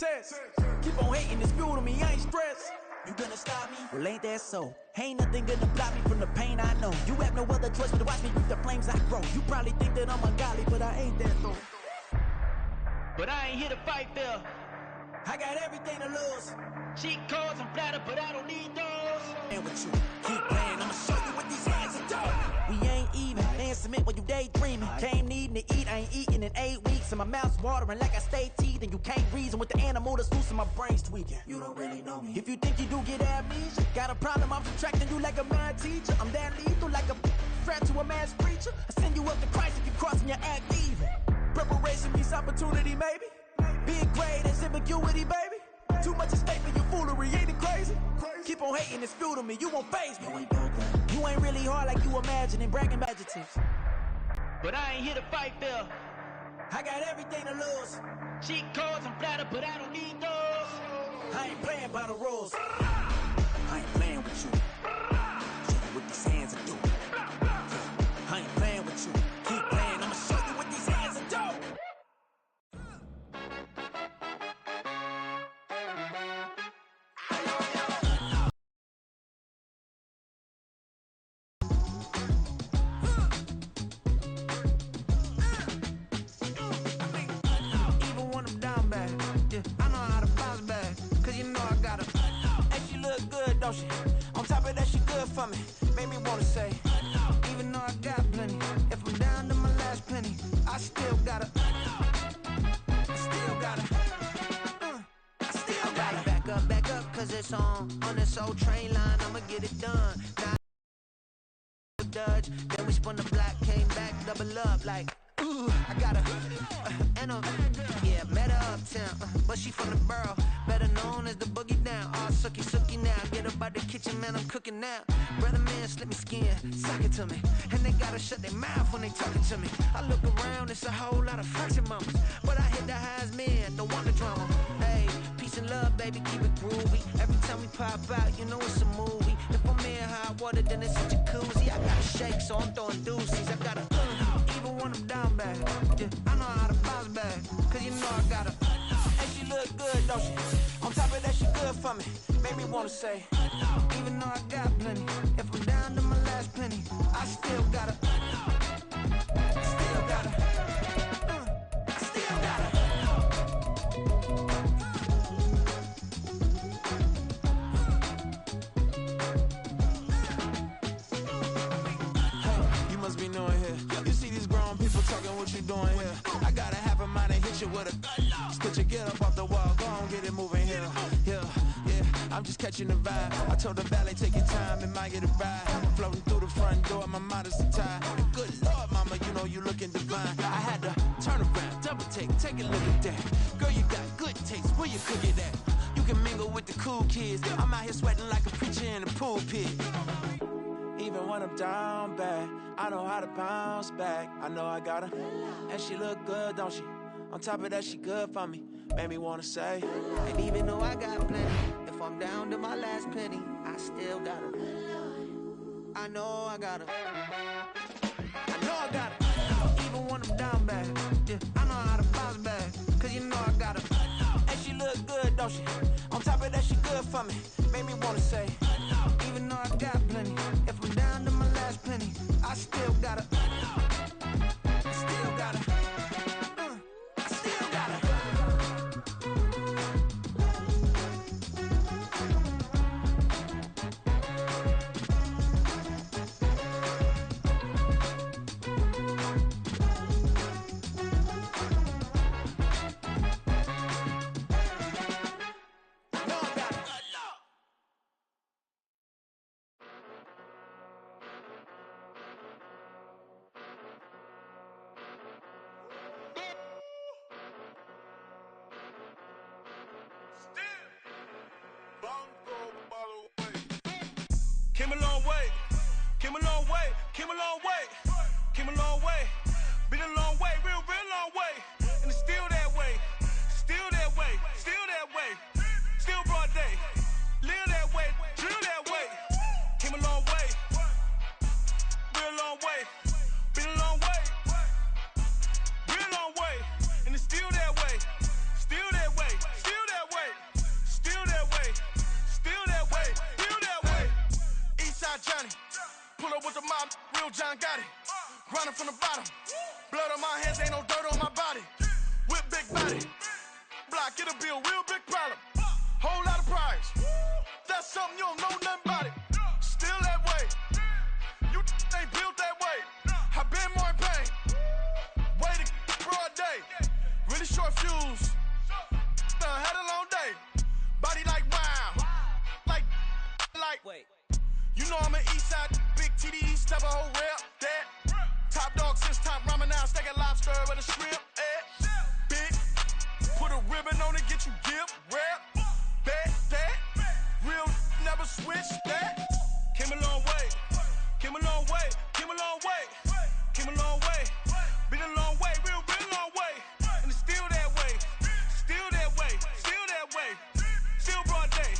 test. Keep on hating, it's fuel to me, I ain't stressed. You gonna stop me? Well, ain't that so? Ain't nothing gonna block me from the pain I know. You have no other choice but to watch me reap the flames I grow. You probably think that I'm ungodly, but I ain't that though. But I ain't here to fight there. I got everything to lose. Cheat codes, I'm flattered, but I don't need those. And with you, keep playing, I'ma show you what these hands are doing. We ain't even, they ain't cement when you daydreaming. Came needing to eat, I ain't eating in 8 weeks. And my mouth's watering like I stay teeth. And you can't reason with the animal that's loose and my brain's tweaking. You don't really know me. If you think you do get amnesia, got a problem, I'm subtracting you like a mad teacher. I'm that lethal like a threat to a mass preacher. I send you up to Christ if you crossing your act even. Preparation means opportunity, maybe. Big grade is ambiguity, baby. Too much at stake for your foolery, ain't it crazy? Keep on hating, it's fuel to me, you won't faze me. You ain't really hard like you imagining, bragging adjectives. But I ain't here to fight fair. I got everything to lose. Cheat codes, I'm flattered, but I don't need those. I ain't playing by the rules. I ain't playing with you. Show you what these hands are doing. I ain't playing with you. Keep playing, I'ma show you what these hands are doing. Don't she? On top of that, she good for me. Made me wanna say, even though I got plenty, if I'm down to my last penny, I still gotta, I still gotta, back up, cause it's on this old train line, I'ma get it done. Now Dodge, then we spun the block, came back, double up like, ooh, I gotta, and yeah, met her uptown, but she from the borough, better known as the boogie down. All sucky now, get up out the kitchen, man, I'm cooking now. Brother man, slip me skin, suck it to me, and they gotta shut their mouth when they talking to me. I look around, it's a whole lot of fraction mamas, but I hit the highs, man, don't want the drama. Hey, peace and love, baby, keep it groovy. Every time we pop out, you know it's a movie. If I'm in hot water, then it's a jacuzzi. I gotta shake, so I'm throwing deuces. I gotta, even when I'm down bad, yeah, I know how to bounce back, cause you know I gotta. And she look good, don't she? On top of that, she good for me. Made me wanna say, even though I got plenty, if I'm down to my last penny, I still gotta, still gotta, still gotta. Hey, you must be new in here. You see these grown people talking, what you doing here? I gotta have a mind to hit you with a split you, get up off the wall, go on, get it moving here. Yeah, I'm just catching the vibe. I told the valet, take your time, it might get a ride. Floating through the front door, my modesty tie. Good Lord, mama, you know you looking divine. I had to turn around, double take a look at that. Girl, you got good taste, where you cook it at? You can mingle with the cool kids. I'm out here sweating like a preacher in a pulpit. Even when I'm down bad, I know how to bounce back. I know I got her, and she look good, don't she? On top of that, she good for me. Made me wanna say, and even though I got plenty, if I'm down to my last penny, I still gotta. I know I gotta. I know I gotta. Even when I'm down bad, yeah, I know how to bounce back, cause you know I gotta. And she look good, don't she? On top of that, she good for me. Made me wanna say, even though I got plenty, if I'm down to my last penny, I still gotta. Still gotta. Came a long way, came a long way, came a long way, came a long way, been a long way, real long way, and it's still that way, still that way, still that way, still broad day, live that way, drill that way, came a long way, real long way, been a long way, real long way, and it's still that way, still that way, still that way. it'll be a real big problem. Whole lot of prize. That's something you don't know nothing about it. Still that way. You ain't built that way. I been more in pain. Way to broad day. Really short fuse. Had a long day. Body like wow. Like. Wait. You know I'm an east side big TD, step a whole rep. That. Top dog since top ramen now. Steak a lobster with a shrimp. Big. Put a ribbon on it, get you give. Rep. Bet that. Real never switch that. Came a long way. Came a long way. Came a long way. Came a long way. Been a long way. Real long way. And it's still that way. Still that way. Still that way. Still broad day.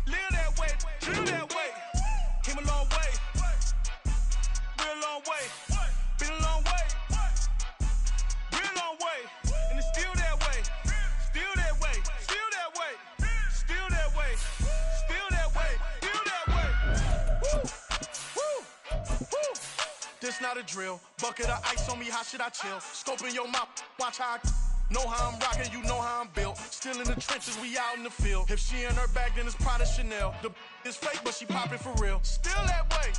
Live that way. Chill that way. Came a long way. Real long way. Been a long way. Real long way. And it's still that way. Still that way. Still that way. Still that way. Still that way. Still that way. Woo. Woo. Woo. This not a drill. Bucket of ice on me, how should I chill? Scoping your mouth, watch how I know how I'm rocking, you know how I'm built. Still in the trenches, we out in the field. If she in her bag, then it's Prada Chanel. The is fake, but she popping for real. Still that way.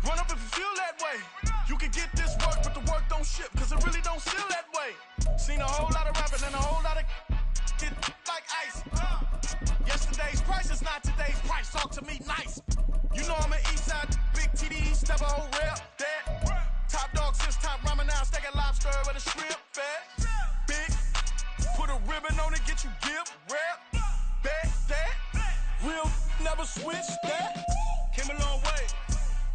Run up if you feel that way. You can get this work, but the work don't ship, cause it really don't feel that way. Seen a whole lot of rapping and a whole lot of get like ice. Yesterday's price is not today's price. Talk to me nice. You know I'm an east side big TD, step a whole rep. That. Top dog since top ramen now. Steak a lobster with a shrimp. Fat. Big. Put a ribbon on it, get you give. Rep. Bet that. Real never switch that. Came a long way.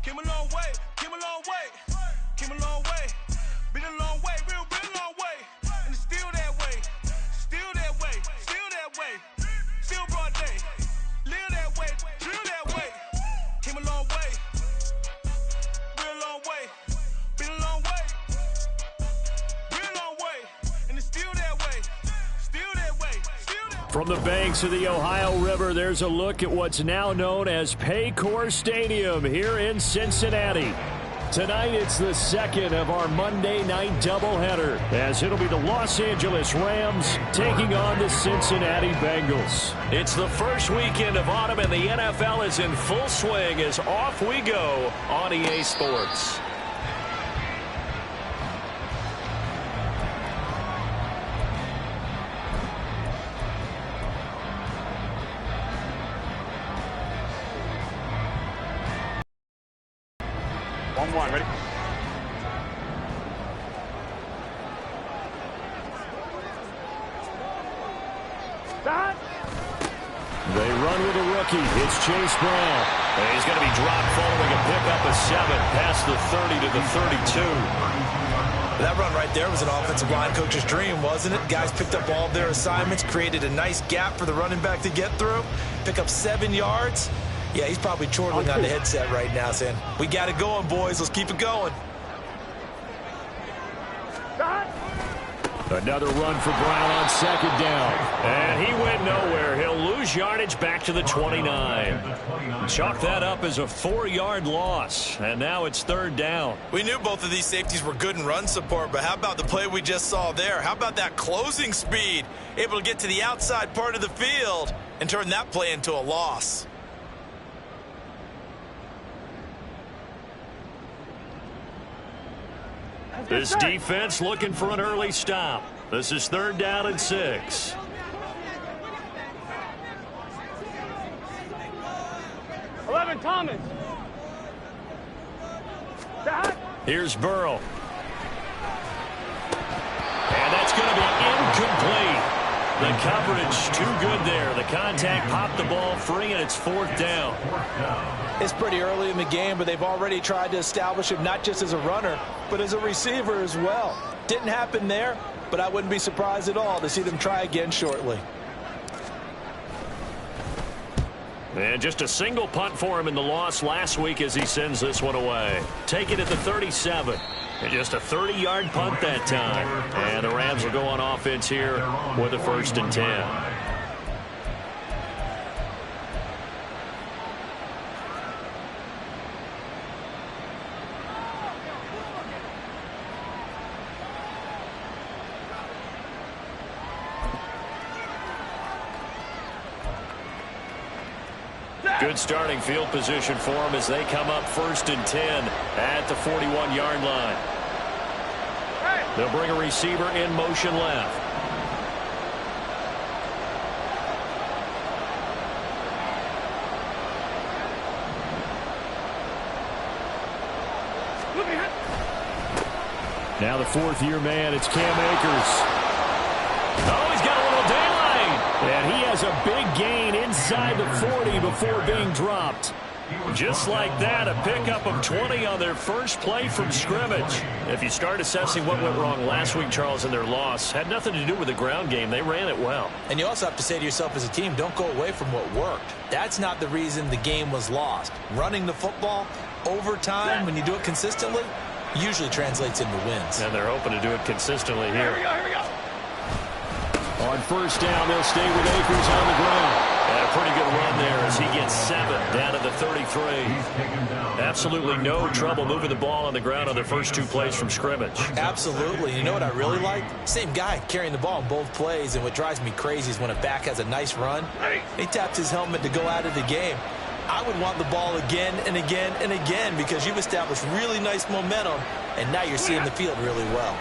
Came a long way. Came a long way. Came a long way. Been a long way. Real long way. And it's still that way. Still that way. Still that way. Still broad day. Live that way. Drill that way. Came a long way. Real long way. Been a long way. Real long way. And it's still that way. Still that way. Still that way. From the banks of the Ohio River, there's a look at what's now known as Paycor Stadium here in Cincinnati. Tonight, it's the second of our Monday night doubleheader, as it'll be the Los Angeles Rams taking on the Cincinnati Bengals. It's the first weekend of autumn, and the NFL is in full swing as off we go on EA Sports. One, ready? Stop! They run with a rookie. It's Chase Brown. And he's going to be dropped following a pickup of 7 past the 30 to the 32. That run right there was an offensive line coach's dream, wasn't it? Guys picked up all of their assignments, created a nice gap for the running back to get through, pick up 7 yards. Yeah, he's probably chortling on the headset right now saying, we got it going, boys. Let's keep it going. Another run for Brown on second down. And he went nowhere. He'll lose yardage back to the 29. Chalk that up as a 4-yard loss. And now it's third down. We knew both of these safeties were good in run support, but how about the play we just saw there? How about that closing speed? Able to get to the outside part of the field and turn that play into a loss. This defense looking for an early stop. This is third down and 6. Thomas. Here's Burrow. And that's going to be incomplete. The coverage too good there. The contact popped the ball free, and it's fourth down. It's pretty early in the game, but they've already tried to establish him not just as a runner, but as a receiver as well. Didn't happen there, but I wouldn't be surprised at all to see them try again shortly. And just a single punt for him in the loss last week as he sends this one away. Take it at the 37. And just a 30-yard punt that time. And the Rams will go on offense here with a 1st and 10. Good starting field position for them as they come up 1st and 10 at the 41-yard line. They'll bring a receiver in motion left. Now the 4th-year man, it's Cam Akers. Oh, he's got a little daylight. And he has a big gain inside the 40 before being dropped. Just like that, a pickup of 20 on their first play from scrimmage. If you start assessing what went wrong last week, Charles, in their loss, had nothing to do with the ground game. They ran it well. And you also have to say to yourself as a team, don't go away from what worked. That's not the reason the game was lost. Running the football over time, when you do it consistently, usually translates into wins. And they're hoping to do it consistently here. Here we go. On 1st down, they'll stay with Akers on the ground. And a pretty good run there as he gets 7 down to the 33. Absolutely no trouble moving the ball on the ground on their first 2 plays from scrimmage. Absolutely. You know what I really like? Same guy carrying the ball in both plays, and what drives me crazy is when a back has a nice run, he taps his helmet to go out of the game. I would want the ball again and again and again because you've established really nice momentum, and now you're seeing the field really well.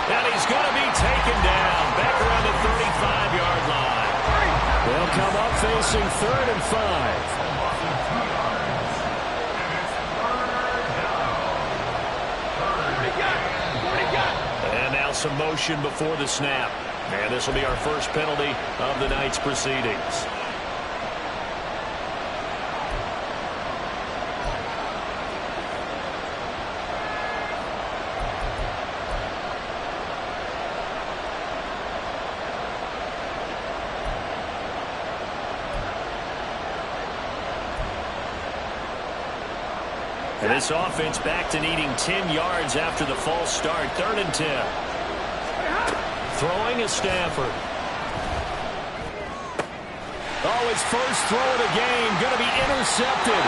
And he's going to be taken down back around the 35-yard line. They'll come up facing 3rd and 5. And now some motion before the snap. And this will be our first penalty of the night's proceedings. And this offense back to needing 10 yards after the false start. 3rd and 10. Throwing is Stafford. Oh, his first throw of the game going to be intercepted.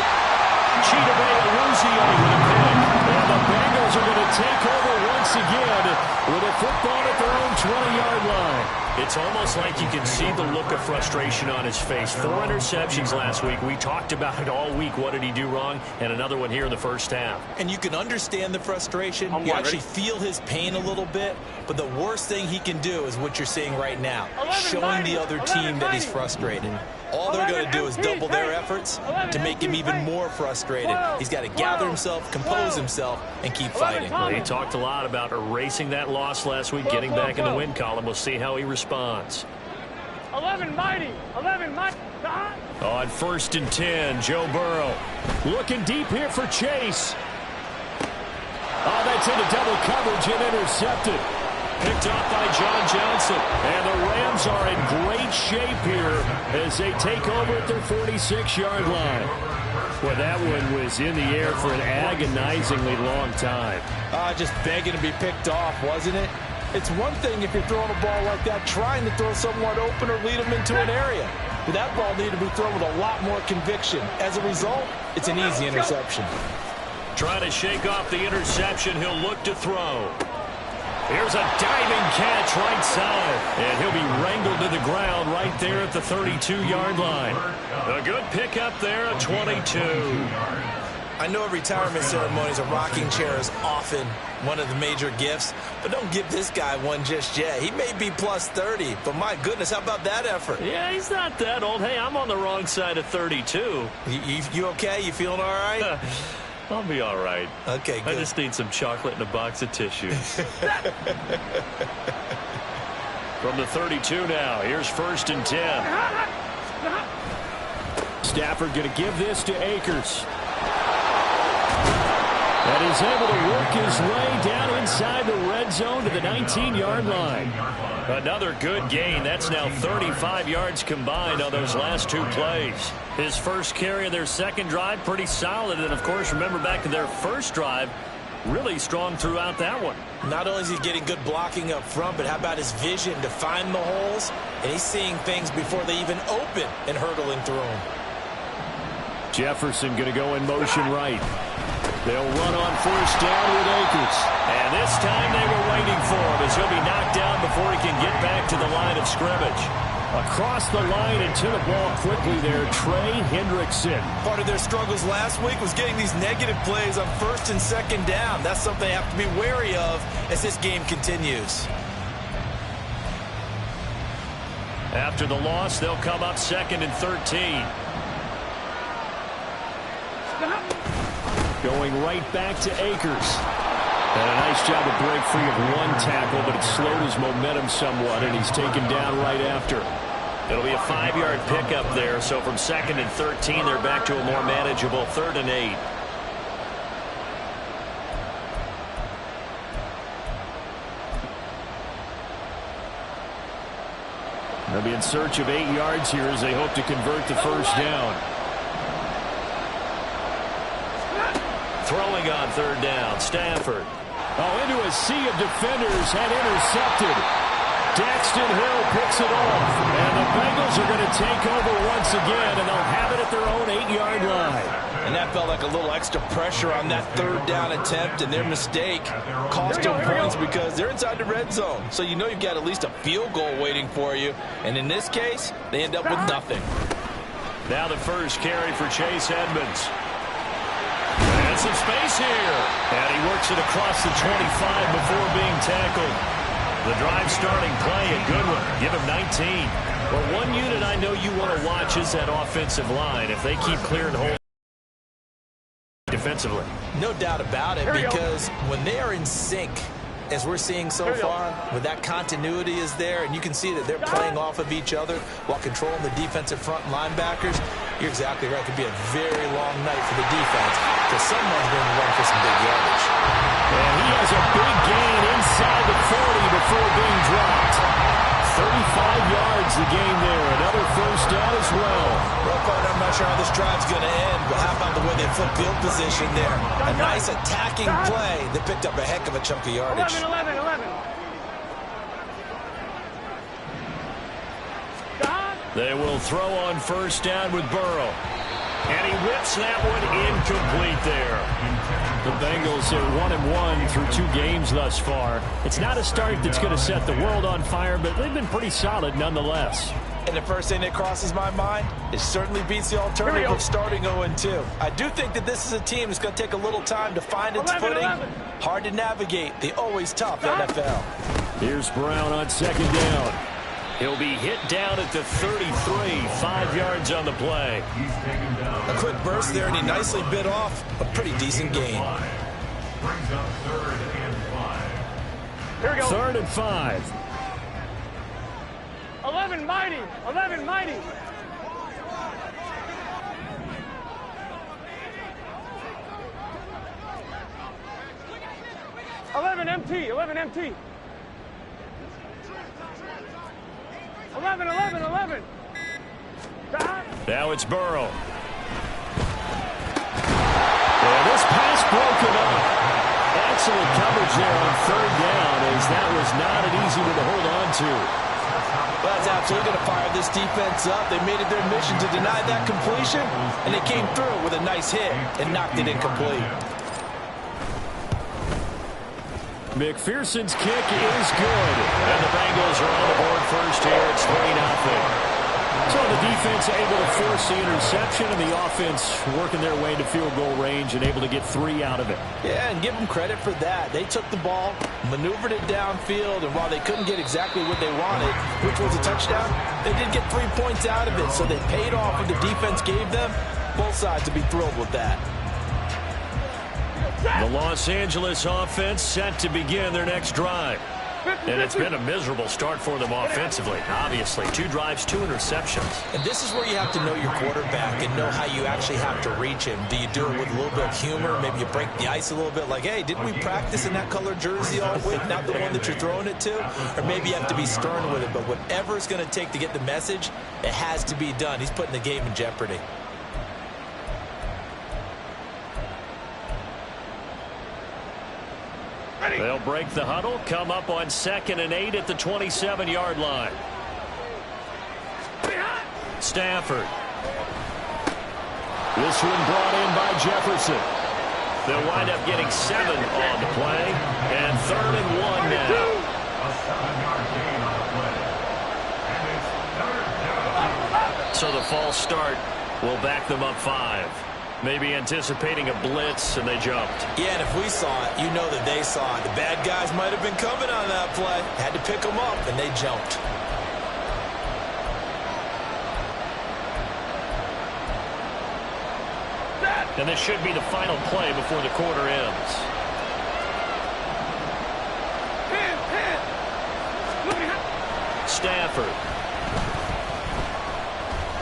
Chidobe Awuzie with a pick. And the Bengals are going to take over once again with a football at their own 20-yard line. It's almost like you can see the look of frustration on his face. 4 interceptions last week. We talked about it all week. What did he do wrong? And another one here in the first half. And you can understand the frustration. You actually feel his pain a little bit. But the worst thing he can do is what you're seeing right now, showing the other team that he's frustrated. All they're going to do is double their efforts to make him even more frustrated. He's got to gather himself, compose himself, and keep fighting. Well, he talked a lot about erasing that loss last week, getting back in the win column. We'll see how he responds. 11 mighty. On 1st and 10, Joe Burrow looking deep here for Chase. Oh, that's into double coverage and intercepted. Picked off by John Johnson. And the Rams are in great shape here as they take over at their 46-yard line. Well, that one was in the air for an agonizingly long time. Just begging to be picked off, wasn't it? It's one thing if you're throwing a ball like that, trying to throw someone open or lead them into an area. But that ball needed to be thrown with a lot more conviction. As a result, it's an easy interception. Trying to shake off the interception, he'll look to throw. Here's a diving catch right side. And he'll be wrangled to the ground right there at the 32-yard line. A good pickup there at 22. I know at retirement ceremonies, a rocking chair is often one of the major gifts, but don't give this guy one just yet. He may be plus 30, but my goodness, how about that effort? Yeah, he's not that old. Hey, I'm on the wrong side of 32. You okay? You feeling all right? I'll be all right. Okay, good. I just need some chocolate and a box of tissues. From the 32 now, here's 1st and 10. Stafford going to give this to Akers. And he's able to work his way down inside the red zone to the 19-yard line. Another good gain. That's now 35 yards combined on those last 2 plays. His first carry of their second drive, pretty solid. And, of course, remember back to their first drive, really strong throughout that one. Not only is he getting good blocking up front, but how about his vision to find the holes? And he's seeing things before they even open and hurtling through them. Jefferson going to go in motion right. They'll run on 1st down with Akers. And this time they were waiting for him as he'll be knocked down before he can get back to the line of scrimmage. Across the line and to the ball quickly there, Trey Hendrickson. Part of their struggles last week was getting these negative plays on first and second down. That's something they have to be wary of as this game continues. After the loss, they'll come up 2nd and 13. Going right back to Akers. And a nice job to break free of one tackle, but it slowed his momentum somewhat, and he's taken down right after. It'll be a 5-yard pickup there, so from 2nd and 13, they're back to a more manageable 3rd and 8. They'll be in search of 8 yards here as they hope to convert the first down. Throwing on 3rd down, Stafford. Oh, into a sea of defenders and intercepted. Daxton Hill picks it off. And the Bengals are going to take over once again, and they'll have it at their own 8-yard line. And that felt like a little extra pressure on that 3rd down attempt, and their mistake cost them points because they're inside the red zone. So you know you've got at least a field goal waiting for you. And in this case, they end up with nothing. Now the first carry for Chase Edmonds. And some space here. And he works it across the 25 before being tackled. The drive starting play, a good one. Give him 19. Well, one unit I know you want to watch is that offensive line. If they keep clearing holes defensively. No doubt about it, because when they are in sync, as we're seeing so far, when that continuity is there, and you can see that they're playing off of each other while controlling the defensive front linebackers, you're exactly right. It could be a very long night for the defense because someone's going to run for some big yardage. And he has a big gain inside the 40 before being dropped. 35 yards the gain there. Another first down as well. Well, partner, I'm not sure how this drive's going to end, but how about the way they flip field position there? A nice attacking play that picked up a heck of a chunk of yardage. 11. They will throw on first down with Burrow. And he whips that one incomplete there. The Bengals are 1-1 through 2 games thus far. It's not a start that's going to set the world on fire, but they've been pretty solid nonetheless. And the first thing that crosses my mind, it certainly beats the alternative of starting 0-2. I do think that this is a team that's going to take a little time to find its footing. Hard to navigate the always tough NFL. Here's Brown on 2nd down. He'll be hit down at the 33, 5 yards on the play. A quick burst there, and he nicely bit off a pretty decent gain. Here we go. 3rd and 5. 11 mighty. 11 MT. 11. Now it's Burrow. And this pass broken up. Excellent coverage there on 3rd down, as that was not an easy one to hold on to. Well, that's absolutely going to fire this defense up. They made it their mission to deny that completion, and they came through with a nice hit and knocked it incomplete. McPherson's kick is good. And the Bengals are on the board first here. It's 3-0. So the defense able to force the interception, and the offense working their way to field goal range and able to get 3 out of it. Yeah, and give them credit for that. They took the ball, maneuvered it downfield, and while they couldn't get exactly what they wanted, which was a touchdown, they did get 3 points out of it. So they paid off what the defense gave them. Both sides to be thrilled with that. The Los Angeles offense set to begin their next drive. And it's been a miserable start for them offensively. Obviously, 2 drives, 2 interceptions. And this is where you have to know your quarterback and know how you actually have to reach him. Do you do it with a little bit of humor? Maybe you break the ice a little bit like, hey, didn't we practice in that color jersey all week? Not the one that you're throwing it to? Or maybe you have to be stern with it. But whatever it's going to take to get the message, it has to be done. He's putting the game in jeopardy. They'll break the huddle, come up on 2nd and 8 at the 27-yard line. Stafford. This one brought in by Jefferson. They'll wind up getting 7 on the play. And 3rd and 1 now. false start will back them up 5. Maybe anticipating a blitz, and they jumped. Yeah, and if we saw it, you know that they saw it. The bad guys might have been coming on that play. Had to pick them up, and they jumped. And this should be the final play before the quarter ends. Stafford.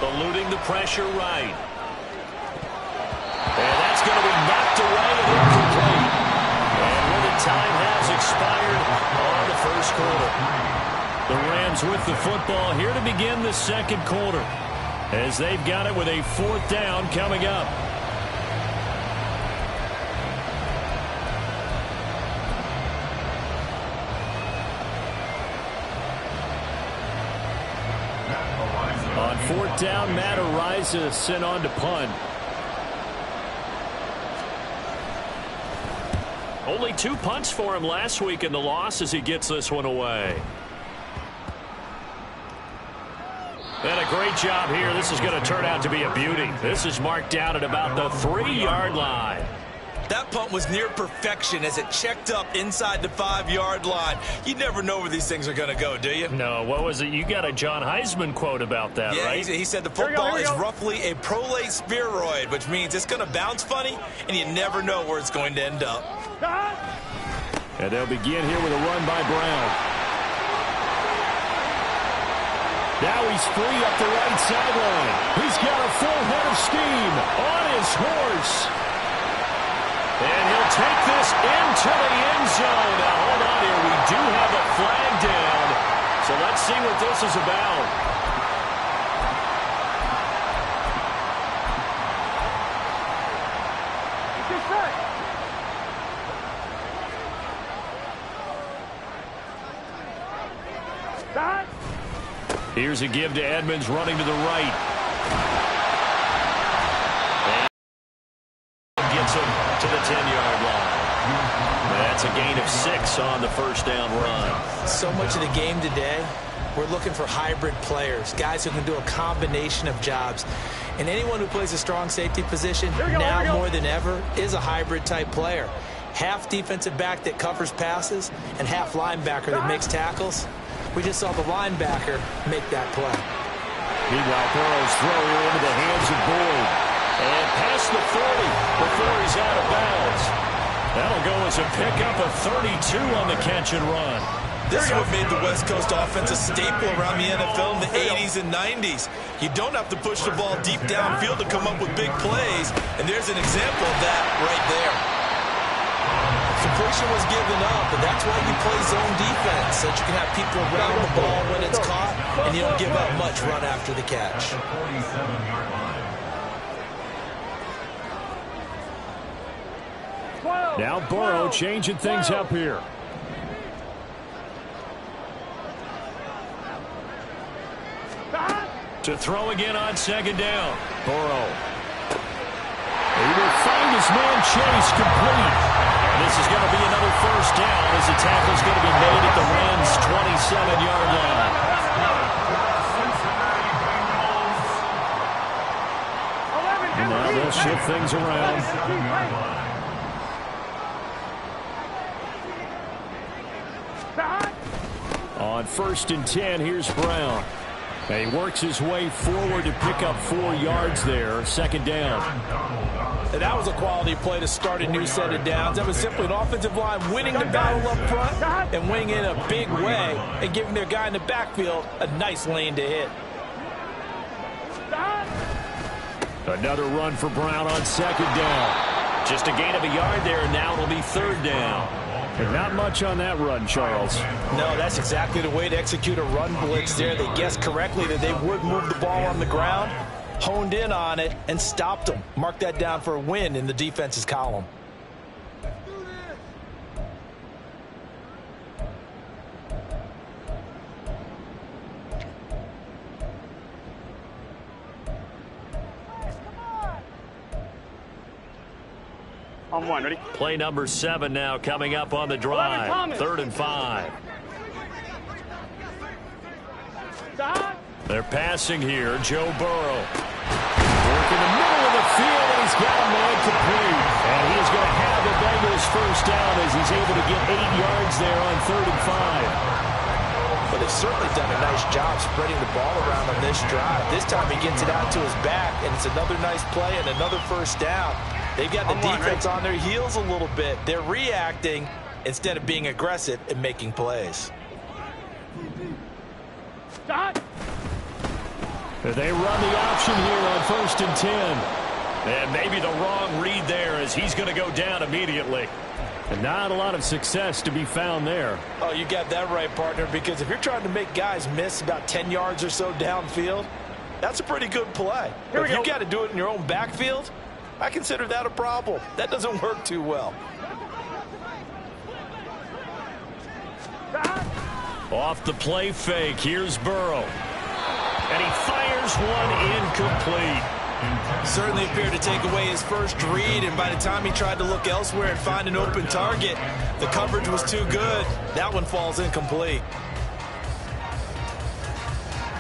Eluding the pressure right. And that's going to be knocked away and incomplete. And when the time has expired on the first quarter. The Rams with the football here to begin the second quarter, as they've got it with a 4th down coming up. On 4th down, Matt Araiza sent on to punt. Only 2 punts for him last week in the loss as he gets this one away. And a great job here. This is going to turn out to be a beauty. This is marked out at about the 3-yard line. That punt was near perfection as it checked up inside the 5-yard line. You never know where these things are going to go, do you? No, what was it? You got a John Heisman quote about that, yeah, right? He said the football is roughly a prolate spheroid, which means it's going to bounce funny, and you never know where it's going to end up. And they'll begin here with a run by Brown. Now he's free up the right sideline. He's got a full head of steam on his horse. And he'll take this into the end zone. Now, hold on here. We do have a flag down. So let's see what this is about. Here's a give to Edmonds running to the right. And gets him to the 10-yard line. That's a gain of 6 on the first down run. So much of the game today, we're looking for hybrid players, guys who can do a combination of jobs. And anyone who plays a strong safety position now more than ever is a hybrid type player. Half defensive back that covers passes and half linebacker that makes tackles. We just saw the linebacker make that play. Meanwhile, Burrow's throw here into the hands of Boyd. And past the 40 before he's out of bounds. That'll go as a pickup of 32 on the catch and run. This is what made the West Coast offense a staple around the NFL in the 80s and 90s. You don't have to push the ball deep downfield to come up with big plays. And there's an example of that right there. Completion was given up, but that's why you play zone defense, so that you can have people around the ball when it's caught, and you don't give up much run after the catch. Now Burrow changing things up here. To throw again on second down. Burrow. He will find his man Chase complete. This is going to be another first down as the tackle is going to be made at the Rams' 27-yard line. And now they'll shift things around. On 1st and 10, here's Brown. And he works his way forward to pick up 4 yards there. Second down. And that was a quality play to start a new set of downs. That was simply an offensive line winning the battle up front and winning in a big way and giving their guy in the backfield a nice lane to hit. Another run for Brown on second down. Just a gain of a yard there, and now it'll be 3rd down. And not much on that run, Charles. No, that's exactly the way to execute a run blitz there. They guessed correctly that they would move the ball on the ground, honed in on it, and stopped them. Mark that down for a win in the defense's column. On 1, ready? Play number 7 now coming up on the drive. 3rd and 5. They're passing here. Joe Burrow. Work in the middle of the field, and he's got a man complete. And he is going to have the Bengals first down as he's able to get 8 yards there on 3rd and 5. But they've certainly done a nice job spreading the ball around on this drive. This time he gets it out to his back, and it's another nice play and another first down. They've got the defense on their heels a little bit. They're reacting instead of being aggressive and making plays. They run the option here on 1st and 10. And maybe the wrong read there as he's going to go down immediately. And not a lot of success to be found there. Oh, you got that right, partner, because if you're trying to make guys miss about 10 yards or so downfield, that's a pretty good play. But if you got to do it in your own backfield, I consider that a problem. That doesn't work too well. Off the play fake, here's Burrow. And he fires one incomplete. Certainly appeared to take away his first read, and by the time he tried to look elsewhere and find an open target, the coverage was too good. That one falls incomplete.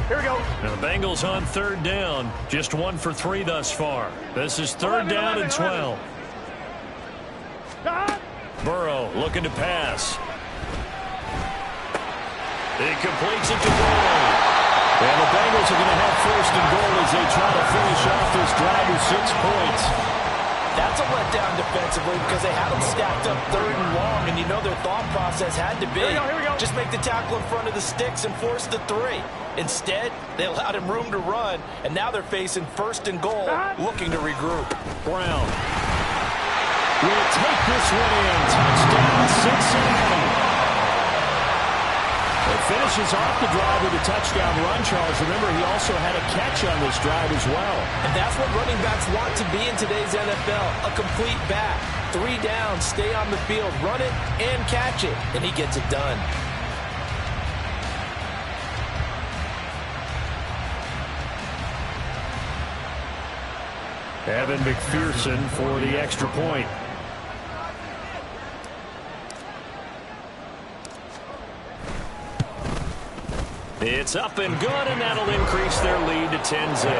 Here we go. Now the Bengals on 3rd down. Just 1 for 3 thus far. This is 3rd down and 12. Burrow looking to pass. He completes it to Burrow. And the Bengals are going to have 1st and goal as they try to finish off this drive with 6 points. That's a letdown defensively because they had them stacked up 3rd and long, and you know their thought process had to be here we go. Just make the tackle in front of the sticks and force the 3. Instead, they allowed him room to run, and now they're facing 1st and goal, looking to regroup. Brown will take this one in. Touchdown, Cincinnati. It finishes off the drive with a touchdown run, Charles. Remember, he also had a catch on this drive as well. And that's what running backs want to be in today's NFL, a complete back. 3 down, stay on the field, run it, and catch it. And he gets it done. Evan McPherson for the extra point. It's up and good, and that'll increase their lead to 10-zip.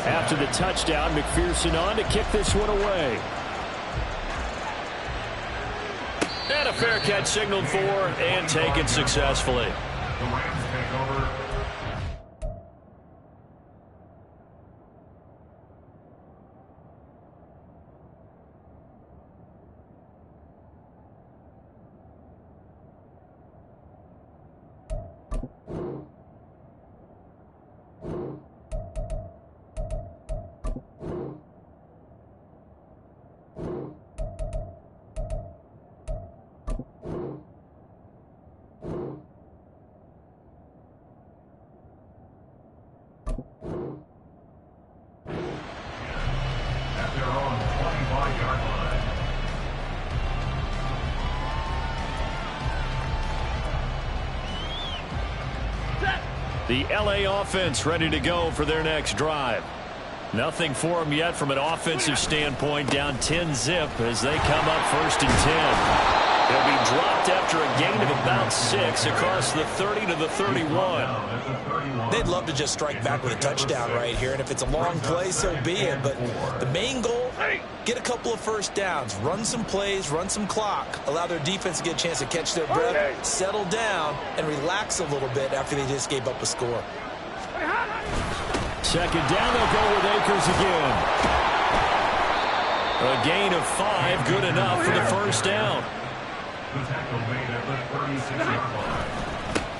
After the touchdown, McPherson on to kick this one away. And a fair catch signaled for and taken successfully. The LA offense ready to go for their next drive. Nothing for them yet from an offensive standpoint, down 10-zip as they come up 1st and 10. They'll be dropped after a gain of about 6 across the 30 to the 31. They'd love to just strike back with a touchdown right here, and if it's a long play, so be it. But the main goal, get a couple of first downs, run some plays, run some clock, allow their defense to get a chance to catch their breath, settle down, and relax a little bit after they just gave up a score. 2nd down, they'll go with Akers again. A gain of 5, good enough for the first down.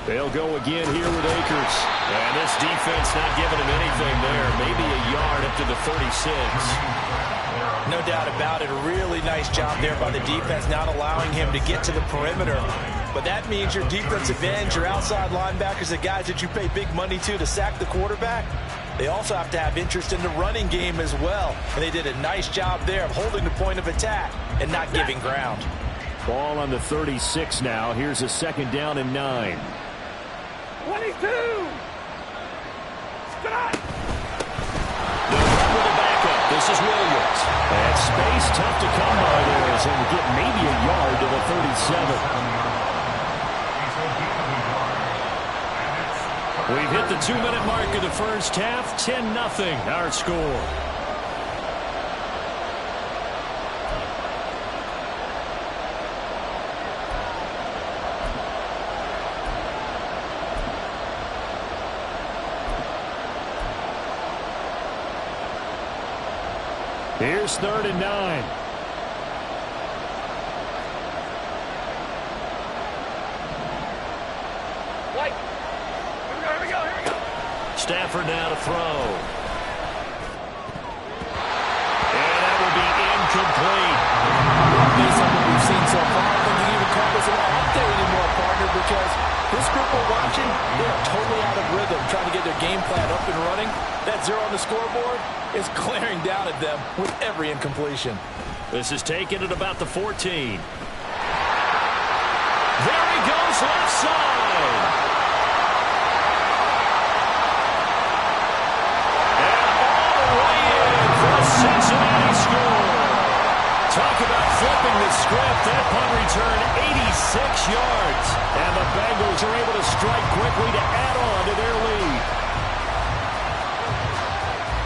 They'll go again here with Akers. And this defense not giving him anything there. Maybe a yard up to the 36. No doubt about it. A really nice job there by the defense, not allowing him to get to the perimeter. But that means your defensive ends, your outside linebackers, the guys that you pay big money to sack the quarterback, they also have to have interest in the running game as well. And they did a nice job there of holding the point of attack and not giving ground. Ball on the 36 now. Here's a 2nd down and 9. 22! This is Williams. And space, tough to come by there as they get maybe a yard to the 37. We've hit the 2-minute mark of the first half. 10-0 our score. Here's 3rd and 9. Stafford now to throw. And that will be incomplete. Based on what we've seen so far, I think you even call this an off day anymore, partner, because this group we're watching, they're totally out of rhythm, trying to get their game plan up and running. That 0 on the scoreboard is glaring down at them with every incompletion. This is taken at about the 14. There he goes, left side. Cincinnati score. Talk about flipping the script. That punt return 86 yards. And the Bengals are able to strike quickly to add on to their lead.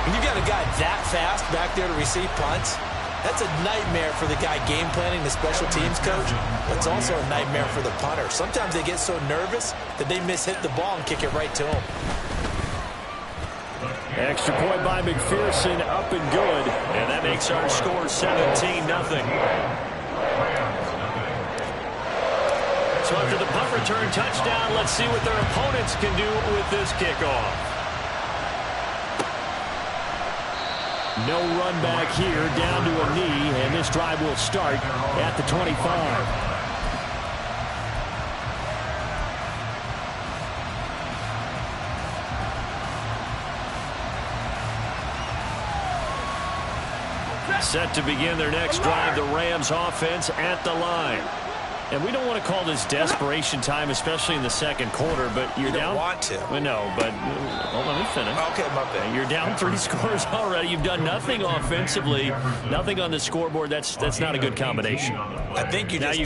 When you got a guy that fast back there to receive punts, that's a nightmare for the guy game planning, the special teams coach. But it's also a nightmare for the punter. Sometimes they get so nervous that they hit the ball and kick it right to him. Extra point by McPherson, up and good. And that makes our score 17-0. So after the punt return touchdown, let's see what their opponents can do with this kickoff. No run back here, down to a knee, and this drive will start at the 25. Set to begin their next drive, the Rams offense at the line. And we don't want to call this desperation time, especially in the second quarter, but you're down. You don't want to. Well, no, but well, let me finish. Okay, my bad. You're down 3 scores already. You've done nothing offensively, nothing on the scoreboard. That's not a good combination. I think you just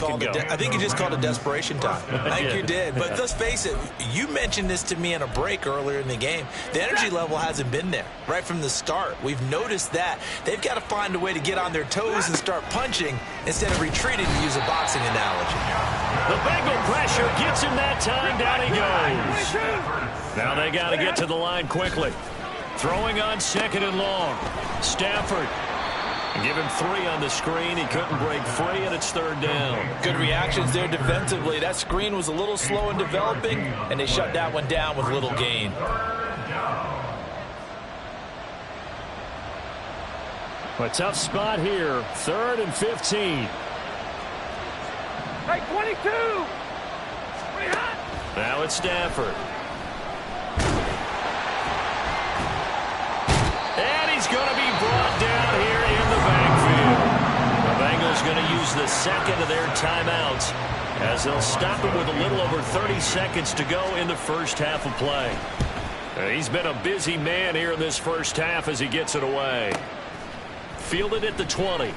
called it desperation time. I think you did. But let's face it, you mentioned this to me in a break earlier in the game. The energy level hasn't been there right from the start. We've noticed that. They've got to find a way to get on their toes and start punching instead of retreating, to use a boxing analogy. The Bengal pressure gets him that time. Down he goes. Now they got to get to the line quickly. Throwing on 2nd and long. Stafford. Give him 3 on the screen. He couldn't break free, and it's 3rd down. Good reactions there defensively. That screen was a little slow in developing, and they shut that one down with little gain. A tough spot here. 3rd and 15. Hey, 22! Pretty hot! Now it's Stafford. And he's going to be brought down here in the backfield. The Bengals going to use the second of their timeouts as they'll stop him with a little over 30 seconds to go in the first half of play. He's been a busy man here in this first half as he gets it away. Fielded at the 20.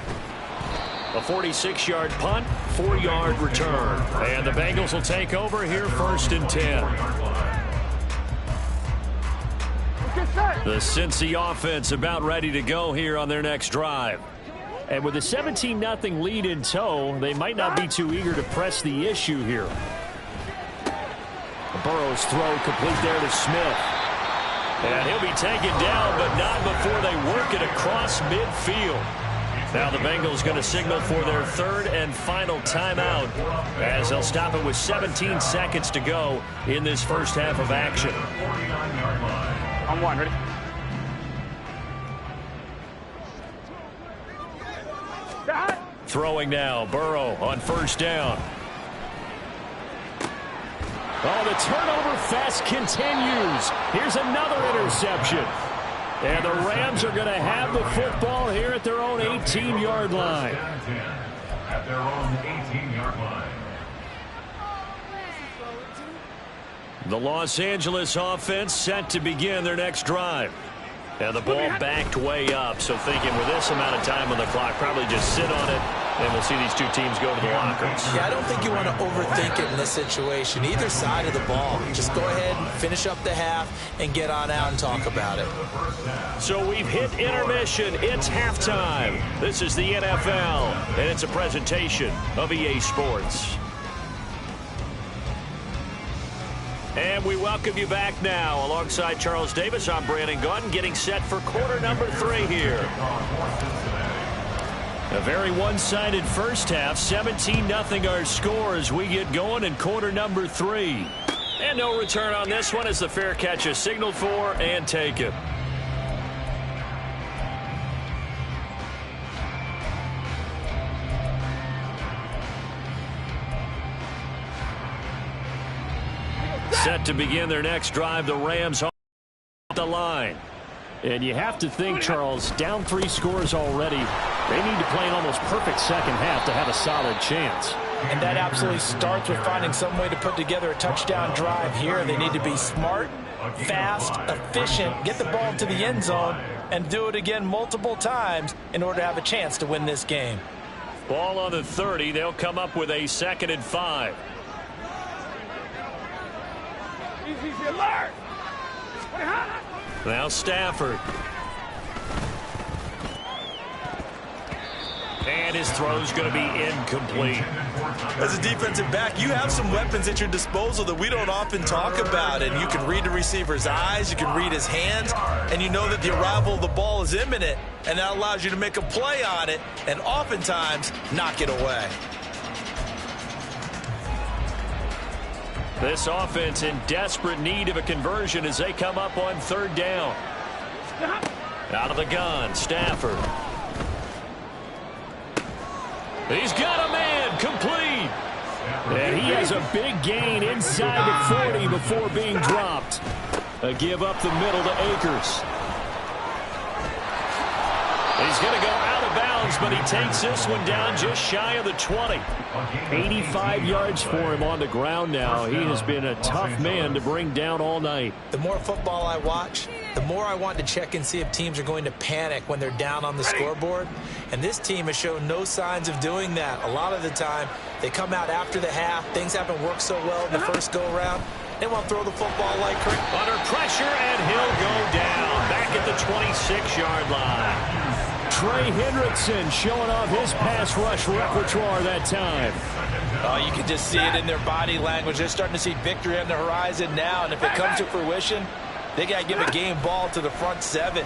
A 46-yard punt, 4-yard return. And the Bengals will take over here 1st and 10. The Cincy offense about ready to go here on their next drive. And with a 17-0 lead in tow, they might not be too eager to press the issue here. Burrow's throw complete there to Smith. And he'll be taken down, but not before they work it across midfield. Now the Bengals going to signal for their 3rd and final timeout as they'll stop it with 17 seconds to go in this first half of action. On 1, ready? Throwing now, Burrow on 1st down. Oh, the turnover fest continues. Here's another interception. And the Rams are going to have the football here at their own 18-yard line. At their own 18-yard line. The Los Angeles offense set to begin their next drive. And the ball backed way up, so thinking with this amount of time on the clock, probably just sit on it, and we'll see these two teams go to the lockers. Yeah, I don't think you want to overthink it in this situation. Either side of the ball. Just go ahead and finish up the half and get on out and talk about it. So we've hit intermission. It's halftime. This is the NFL, and it's a presentation of EA Sports. And we welcome you back now. Alongside Charles Davis, I'm Brandon Gaudin, getting set for quarter number 3 here. A very one-sided first half. 17-0 our score as we get going in quarter number 3. And no return on this one as the fair catch is signaled for and taken. Set to begin their next drive, the Rams off the line. And you have to think, Charles, down 3 scores already. They need to play an almost perfect second half to have a solid chance. And that absolutely starts with finding some way to put together a touchdown drive here. They need to be smart, fast, efficient, get the ball to the end zone, and do it again multiple times in order to have a chance to win this game. Ball on the 30. They'll come up with a 2nd and 5. Now Stafford. And his throw's going to be incomplete. As a defensive back, you have some weapons at your disposal that we don't often talk about. And you can read the receiver's eyes, you can read his hands, and you know that the arrival of the ball is imminent. And that allows you to make a play on it and oftentimes knock it away. This offense in desperate need of a conversion as they come up on 3rd down. Out of the gun, Stafford. He's got a man, complete. And he has a big gain inside the 40 before being dropped. A give up the middle to Akers. He's going to go out of bounds, but he takes this one down just shy of the 20. 85 yards for him on the ground now. He has been a tough man to bring down all night. The more football I watch, the more I want to check and see if teams are going to panic when they're down on the scoreboard. And this team has shown no signs of doing that. A lot of the time, they come out after the half. Things haven't worked so well in the first go-around. They want to throw the football like crazy. Under pressure, and he'll go down back at the 26-yard line. Trey Hendrickson showing off his pass rush repertoire that time. Oh, you can just see it in their body language. They're starting to see victory on the horizon now, and if it comes to fruition, they got to give a game ball to the front 7.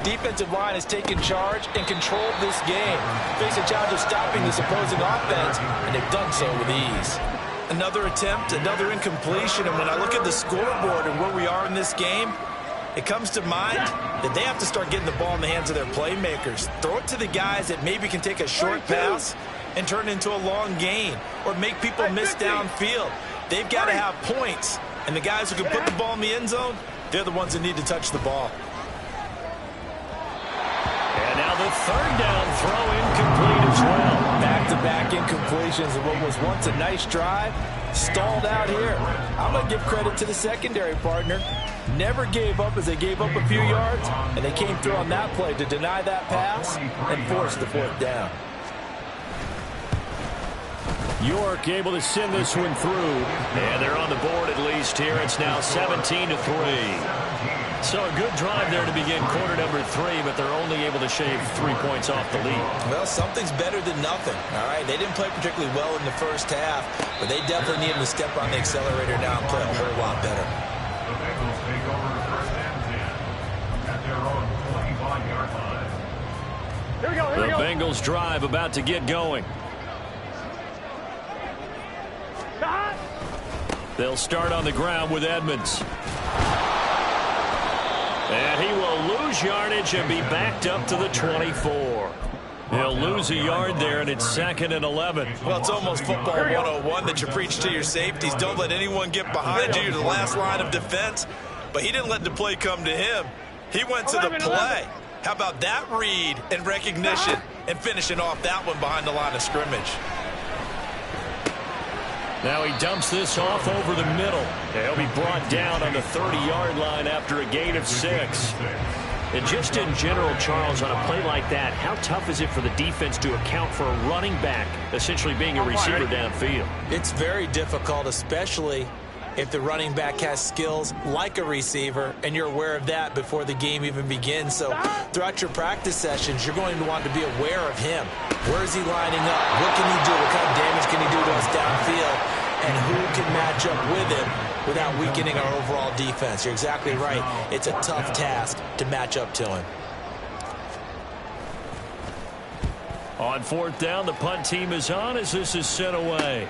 Defensive line has taken charge and controlled this game. Face a challenge of stopping this opposing offense, and they've done so with ease. Another attempt, another incompletion, and when I look at the scoreboard and where we are in this game, it comes to mind that they have to start getting the ball in the hands of their playmakers. Throw it to the guys that maybe can take a short pass and turn it into a long gain or make people miss downfield. They've got to have points, and the guys who can put the ball in the end zone, they're the ones that need to touch the ball. And now the 3rd down throw incomplete as well. Back-to-back incompletions of what was once a nice drive. Stalled out here. I'm going to give credit to the secondary partner. Never gave up as they gave up a few yards, and they came through on that play to deny that pass and force the 4th down. York able to send this one through. And they're on the board at least here. It's now 17-3. So a good drive there to begin quarter number 3, but they're only able to shave 3 points off the lead. Well, something's better than nothing, all right? They didn't play particularly well in the first half, but they definitely needed to step on the accelerator now and play a whole lot better. The Bengals take over 1st and 10 at their own 25-yard line. Here we go, here we go. The Bengals drive about to get going. They'll start on the ground with Edmonds. And he will lose yardage and be backed up to the 24. He'll lose a yard there, and it's 2nd and 11. Well, it's almost football 101 that you preach to your safeties. Don't let anyone get behind you. You're the last line of defense. But he didn't let the play come to him. He went to the play. How about that read and recognition and finishing off that one behind the line of scrimmage? Now he dumps this off over the middle. He'll be brought down on the 30-yard line after a gain of 6. And just in general, Charles, on a play like that, how tough is it for the defense to account for a running back essentially being a receiver downfield? It's very difficult, especially if the running back has skills like a receiver, and you're aware of that before the game even begins. So throughout your practice sessions, you're going to want to be aware of him. Where is he lining up? What can he do? What kind of damage can he do to us downfield? And who can match up with him without weakening our overall defense? You're exactly right. It's a tough task to match up to him. On fourth down, the punt team is on as this is sent away.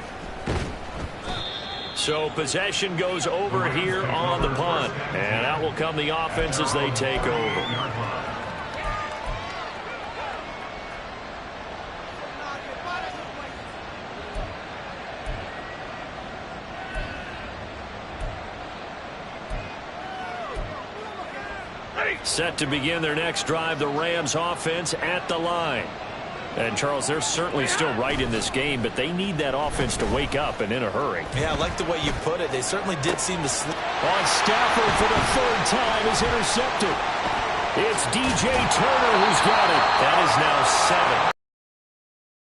So possession goes over here on the punt. And out will come the offense as they take over. Set to begin their next drive, the Rams offense at the line. And, Charles, they're certainly still right in this game, but they need that offense to wake up and in a hurry. Yeah, I like the way you put it. They certainly did seem to slip. On Stafford for the third time is intercepted. It's DJ Turner who's got it. That is now 7.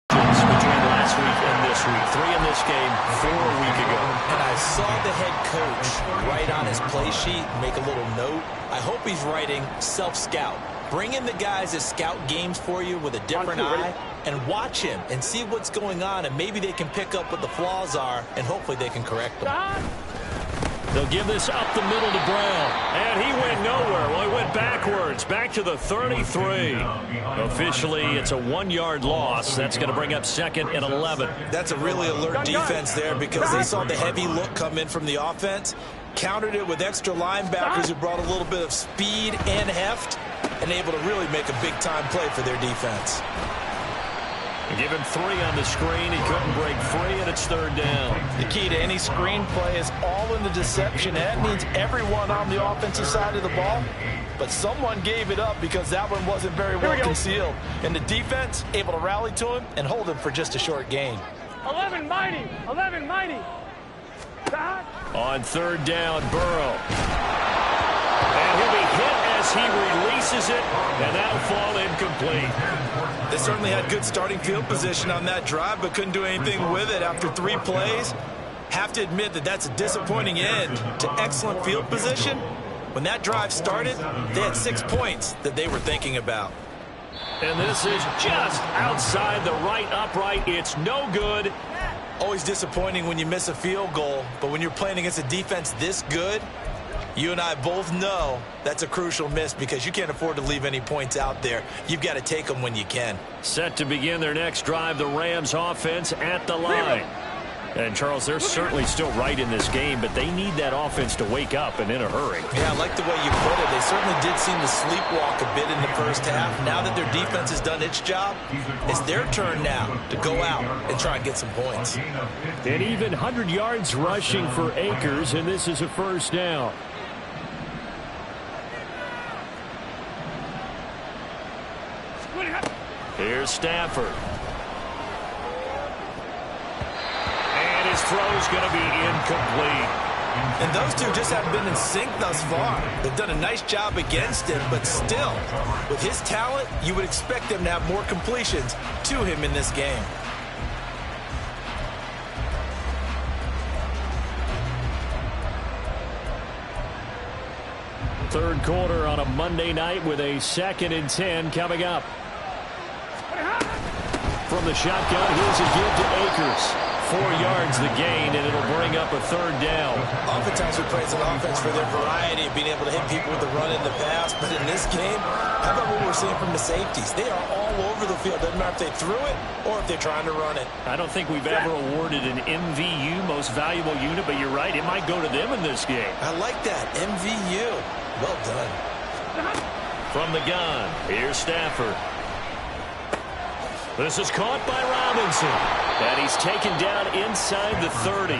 Between last week and this week. 3 in this game, 4 a week ago. And I saw the head coach write on his play sheet, make a little note. I hope he's writing self-scout. Bring in the guys that scout games for you with a different eye and watch him and see what's going on, and maybe they can pick up what the flaws are, and hopefully they can correct them. They'll give this up the middle to Brown. And he went nowhere. Well, he went backwards, back to the 33. Officially, it's a 1-yard loss. That's going to bring up 2nd and 11. That's a really alert defense there because they saw the heavy look come in from the offense, countered it with extra linebackers who brought a little bit of speed and heft, and able to really make a big-time play for their defense. Give him 3 on the screen. He couldn't break free, and it's 3rd down. The key to any screen play is all in the deception. That means everyone on the offensive side of the ball, but someone gave it up because that one wasn't very well concealed. And the defense able to rally to him and hold him for just a short gain. 11 mighty. 11 mighty. On 3rd down, Burrow. And he'll be hit as he releases it, and that'll fall incomplete. They certainly had good starting field position on that drive, but couldn't do anything with it after 3 plays. Have to admit that that's a disappointing end to excellent field position. When that drive started, they had 6 points that they were thinking about. And this is just outside the right upright. It's no good. Always disappointing when you miss a field goal, but when you're playing against a defense this good, you and I both know that's a crucial miss because you can't afford to leave any points out there. You've got to take them when you can. Set to begin their next drive, the Rams offense at the line. And, Charles, they're certainly still right in this game, but they need that offense to wake up and in a hurry. Yeah, I like the way you put it. They certainly did seem to sleepwalk a bit in the first half. Now that their defense has done its job, it's their turn now to go out and try and get some points. And even 100 yards rushing for Akers, and this is a 1st down. Here's Stafford. And his throw's going to be incomplete. And those two just haven't been in sync thus far. They've done a nice job against him, but still, with his talent, you would expect them to have more completions to him in this game. Third quarter on a Monday night with a 2nd and 10 coming up. From the shotgun, here's a give to Akers. 4 yards the gain, and it'll bring up a 3rd down. Oftentimes we praise an offense for their variety of being able to hit people with the run in the pass, but in this game, how about what we're seeing from the safeties? They are all over the field. Doesn't matter if they threw it or if they're trying to run it. I don't think we've ever awarded an MVU, most valuable unit, but you're right, it might go to them in this game. I like that, MVU. Well done. From the gun, here's Stafford. This is caught by Robinson. And he's taken down inside the 30.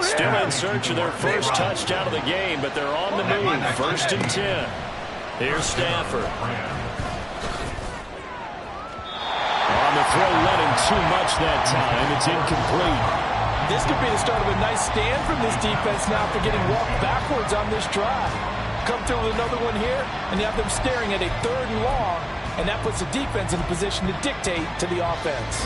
Still in search of their first touchdown of the game, but they're on the move. 1st and 10. Here's Stafford. On the throw, let him too much that time. It's incomplete. This could be the start of a nice stand from this defense now for getting walked backwards on this drive. come through with another one here, and you have them staring at a 3rd and long, and that puts the defense in a position to dictate to the offense.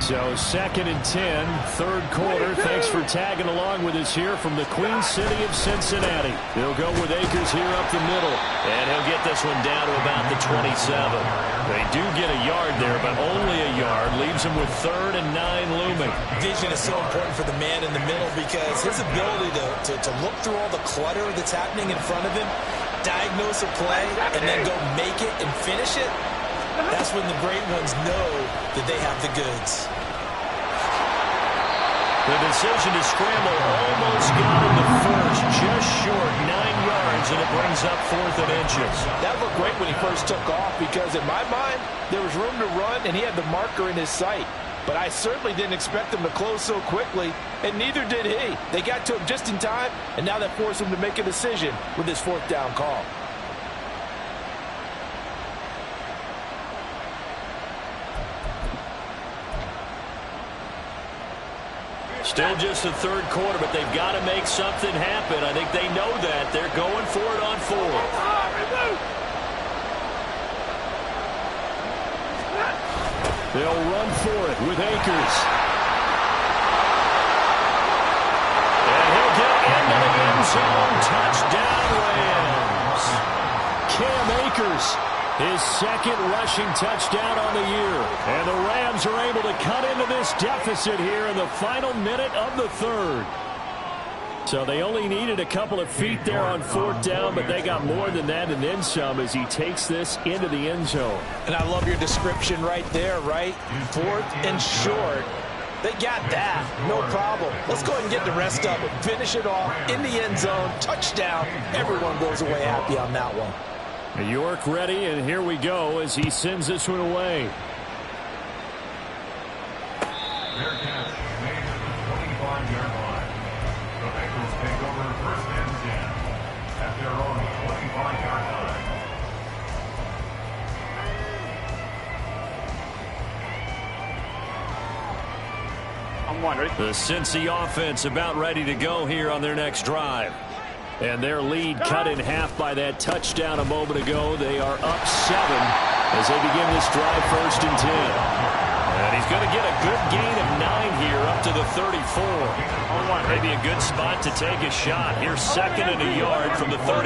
So 2nd and 10, 3rd quarter. Thanks for tagging along with us here from the Queen City of Cincinnati. He'll go with Akers here up the middle. And he'll get this one down to about the 27. They do get a yard there, but only a yard. Leaves him with 3rd and 9 looming. Vision is so important for the man in the middle because his ability to look through all the clutter that's happening in front of him, diagnose a play, and then go make it and finish it, that's when the great ones know that they have the goods. The decision to scramble almost got him the first, just short 9 yards, and it brings up 4th and inches. That looked great when he first took off because in my mind, there was room to run, and he had the marker in his sight. But I certainly didn't expect him to close so quickly, and neither did he. They got to him just in time, and now that forced him to make a decision with his 4th down call. Still just the 3rd quarter, but they've got to make something happen. I think they know that. They're going for it on 4th. They'll run for it with Akers. And he'll get into the end zone. Touchdown, Rams. Cam Akers, his 2nd rushing touchdown on the year. And the Rams are able to cut into this deficit here in the final minute of the 3rd. So they only needed a couple of feet there on 4th down, but they got more than that and then some as he takes this into the end zone. And I love your description right there, right? 4th and short. They got that. No problem. Let's go ahead and get the rest of it. Finish it off in the end zone. Touchdown. Everyone goes away happy on that one. York ready, and here we go as he sends this one away. Their catch made at the 25-yard line. The Bengals take over 1st and 10 at their own 25-yard line. I'm one, ready? The Cincy offense about ready to go here on their next drive. And their lead cut in half by that touchdown a moment ago. They are up 7 as they begin this drive 1st and 10. And he's going to get a good gain of 9 here up to the 34. Maybe a good spot to take a shot. Here's 2nd and a yard from the 34.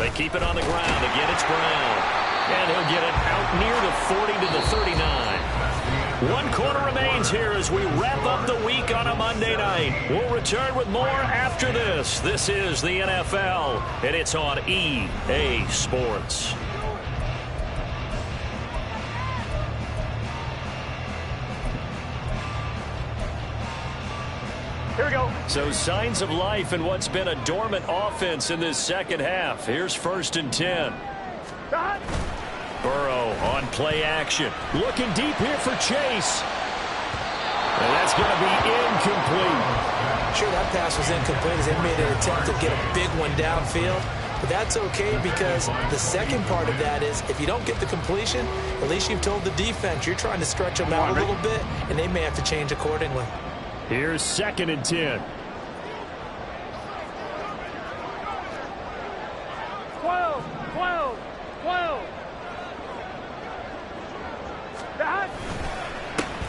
They keep it on the ground. Again, it's Brown. And he'll get it out near the 40 to the 39. 1 quarter remains here as we wrap up the week on a Monday night. We'll return with more after this. This is the NFL, and it's on EA Sports. Here we go. So signs of life in what's been a dormant offense in this 2nd half. Here's 1st and 10. Burrow on play action. Looking deep here for Chase. And that's going to be incomplete. Sure, that pass was incomplete as they made an attempt to get a big one downfield. But that's okay because the second part of that is if you don't get the completion, at least you've told the defense you're trying to stretch them out a little bit, and they may have to change accordingly. Here's 2nd and 10. 12.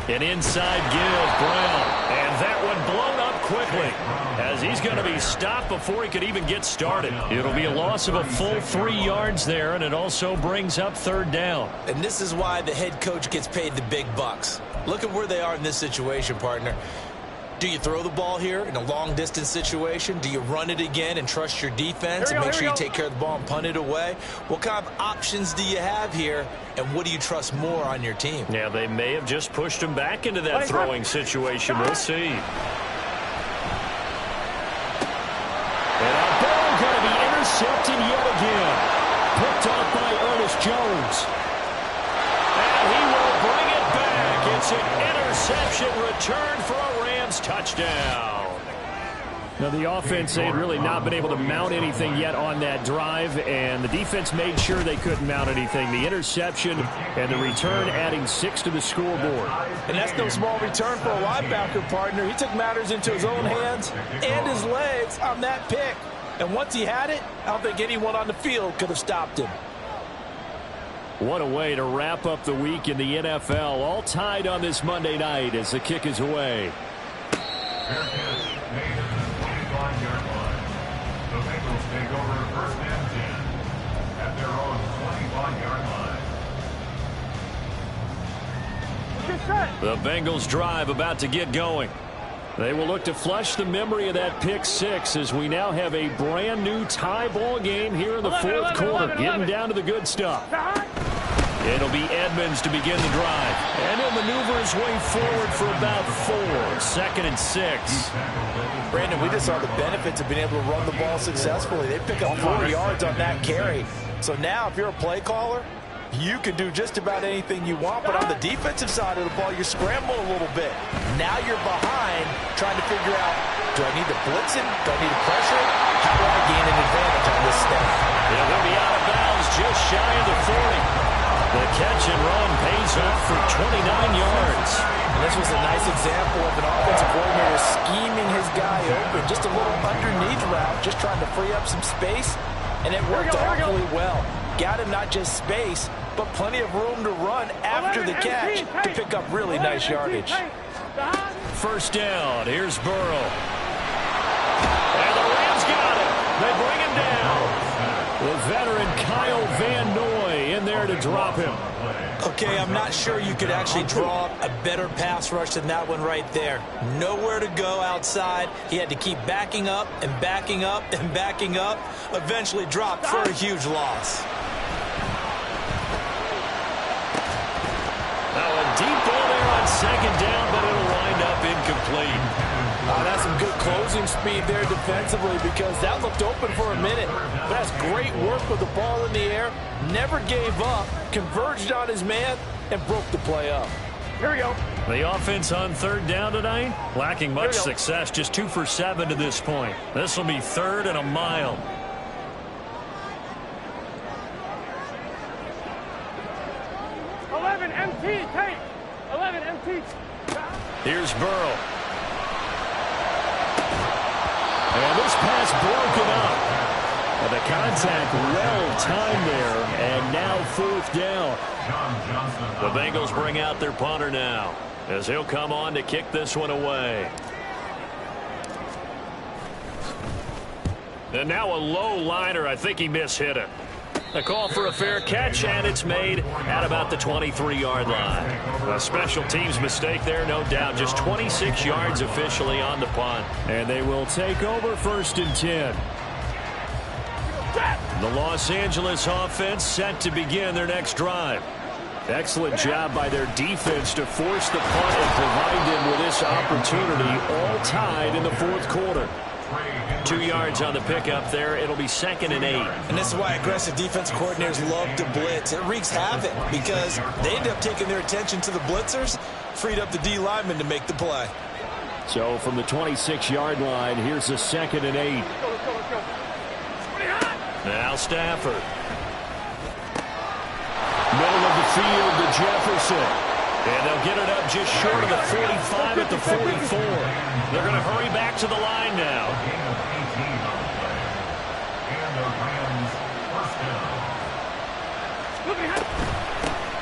An inside give, Brown. And that one blown up quickly as he's going to be stopped before he could even get started. It'll be a loss of a full 3 yards there, and it also brings up 3rd down. And this is why the head coach gets paid the big bucks. Look at where they are in this situation, partner. Do you throw the ball here in a long-distance situation? Do you run it again and trust your defense and make sure you take care of the ball and punt it away? What kind of options do you have here, and what do you trust more on your team? Yeah, they may have just pushed him back into that throwing situation. We'll see. And a ball going to be intercepted yet again. Picked off by Ernest Jones. And he will bring it back. It's an interception return for a Rams touchdown. Now, the offense, they had really not been able to mount anything yet on that drive, and the defense made sure they couldn't mount anything. The interception and the return adding 6 to the scoreboard. And that's no small return for a linebacker, partner. He took matters into his own hands and his legs on that pick. And once he had it, I don't think anyone on the field could have stopped him. What a way to wrap up the week in the NFL. All tied on this Monday night as the kick is away. Fair catch made at the 25-yard line. The Bengals take over first and 10 at their own 25-yard line. The Bengals drive about to get going. They will look to flush the memory of that pick 6 as we now have a brand new tie ball game here in the fourth quarter. Getting down to the good stuff. It'll be Edmonds to begin the drive. And he'll maneuver his way forward for about 4. 2nd and 6. Brandon, we just saw the benefits of being able to run the ball successfully. They pick up 4 yards on that carry. So now if you're a play caller, you can do just about anything you want, but on the defensive side of the ball, you scramble a little bit. Now you're behind trying to figure out, do I need to blitz him? Do I need to pressure him? How do I gain an advantage on this step? It will be out of bounds just shy of the 40. The catch and run pays off for 29 yards. And this was a nice example of an offensive coordinator scheming his guy open. Just a little underneath route, just trying to free up some space, and it worked awfully well. Got him not just space, but plenty of room to run after the catch to pick up really nice yardage. First down, here's Burrow. And the Rams got him. They bring him down. The veteran Kyle Van Noy in there to drop him. Okay, I'm not sure you could actually draw a better pass rush than that one right there. Nowhere to go outside. He had to keep backing up and backing up and backing up. Eventually dropped for a huge loss. Now a deep ball there on 2nd down, but it'll wind up incomplete. That's some good closing speed there defensively because that looked open for a minute. But that's great work with the ball in the air. Never gave up, converged on his man, and broke the play up. Here we go. The offense on 3rd down tonight, lacking much success, just 2 for 7 to this point. This will be 3rd and a mile. MT, tape. 11 MT. Here's Burrow. And this pass broken up. And the contact well timed there. And now 4th down. The Bengals bring out their punter now as he'll come on to kick this one away. And now a low liner. I think he mishit it. A call for a fair catch, and it's made at about the 23-yard line. A special teams mistake there, no doubt. Just 26 yards officially on the punt. And they will take over 1st and 10. The Los Angeles offense set to begin their next drive. Excellent job by their defense to force the punt and provide them with this opportunity, all tied in the 4th quarter. 2 yards on the pickup there. It'll be 2nd and 8. And this is why aggressive defense coordinators love to blitz. It wreaks havoc because they end up taking their attention to the blitzers, freed up the D lineman to make the play. So from the 26-yard line, here's the 2nd and 8. Now Stafford. Middle of the field to Jefferson. And they'll get it up just short of the 45 at the 44. They're going to hurry back to the line now.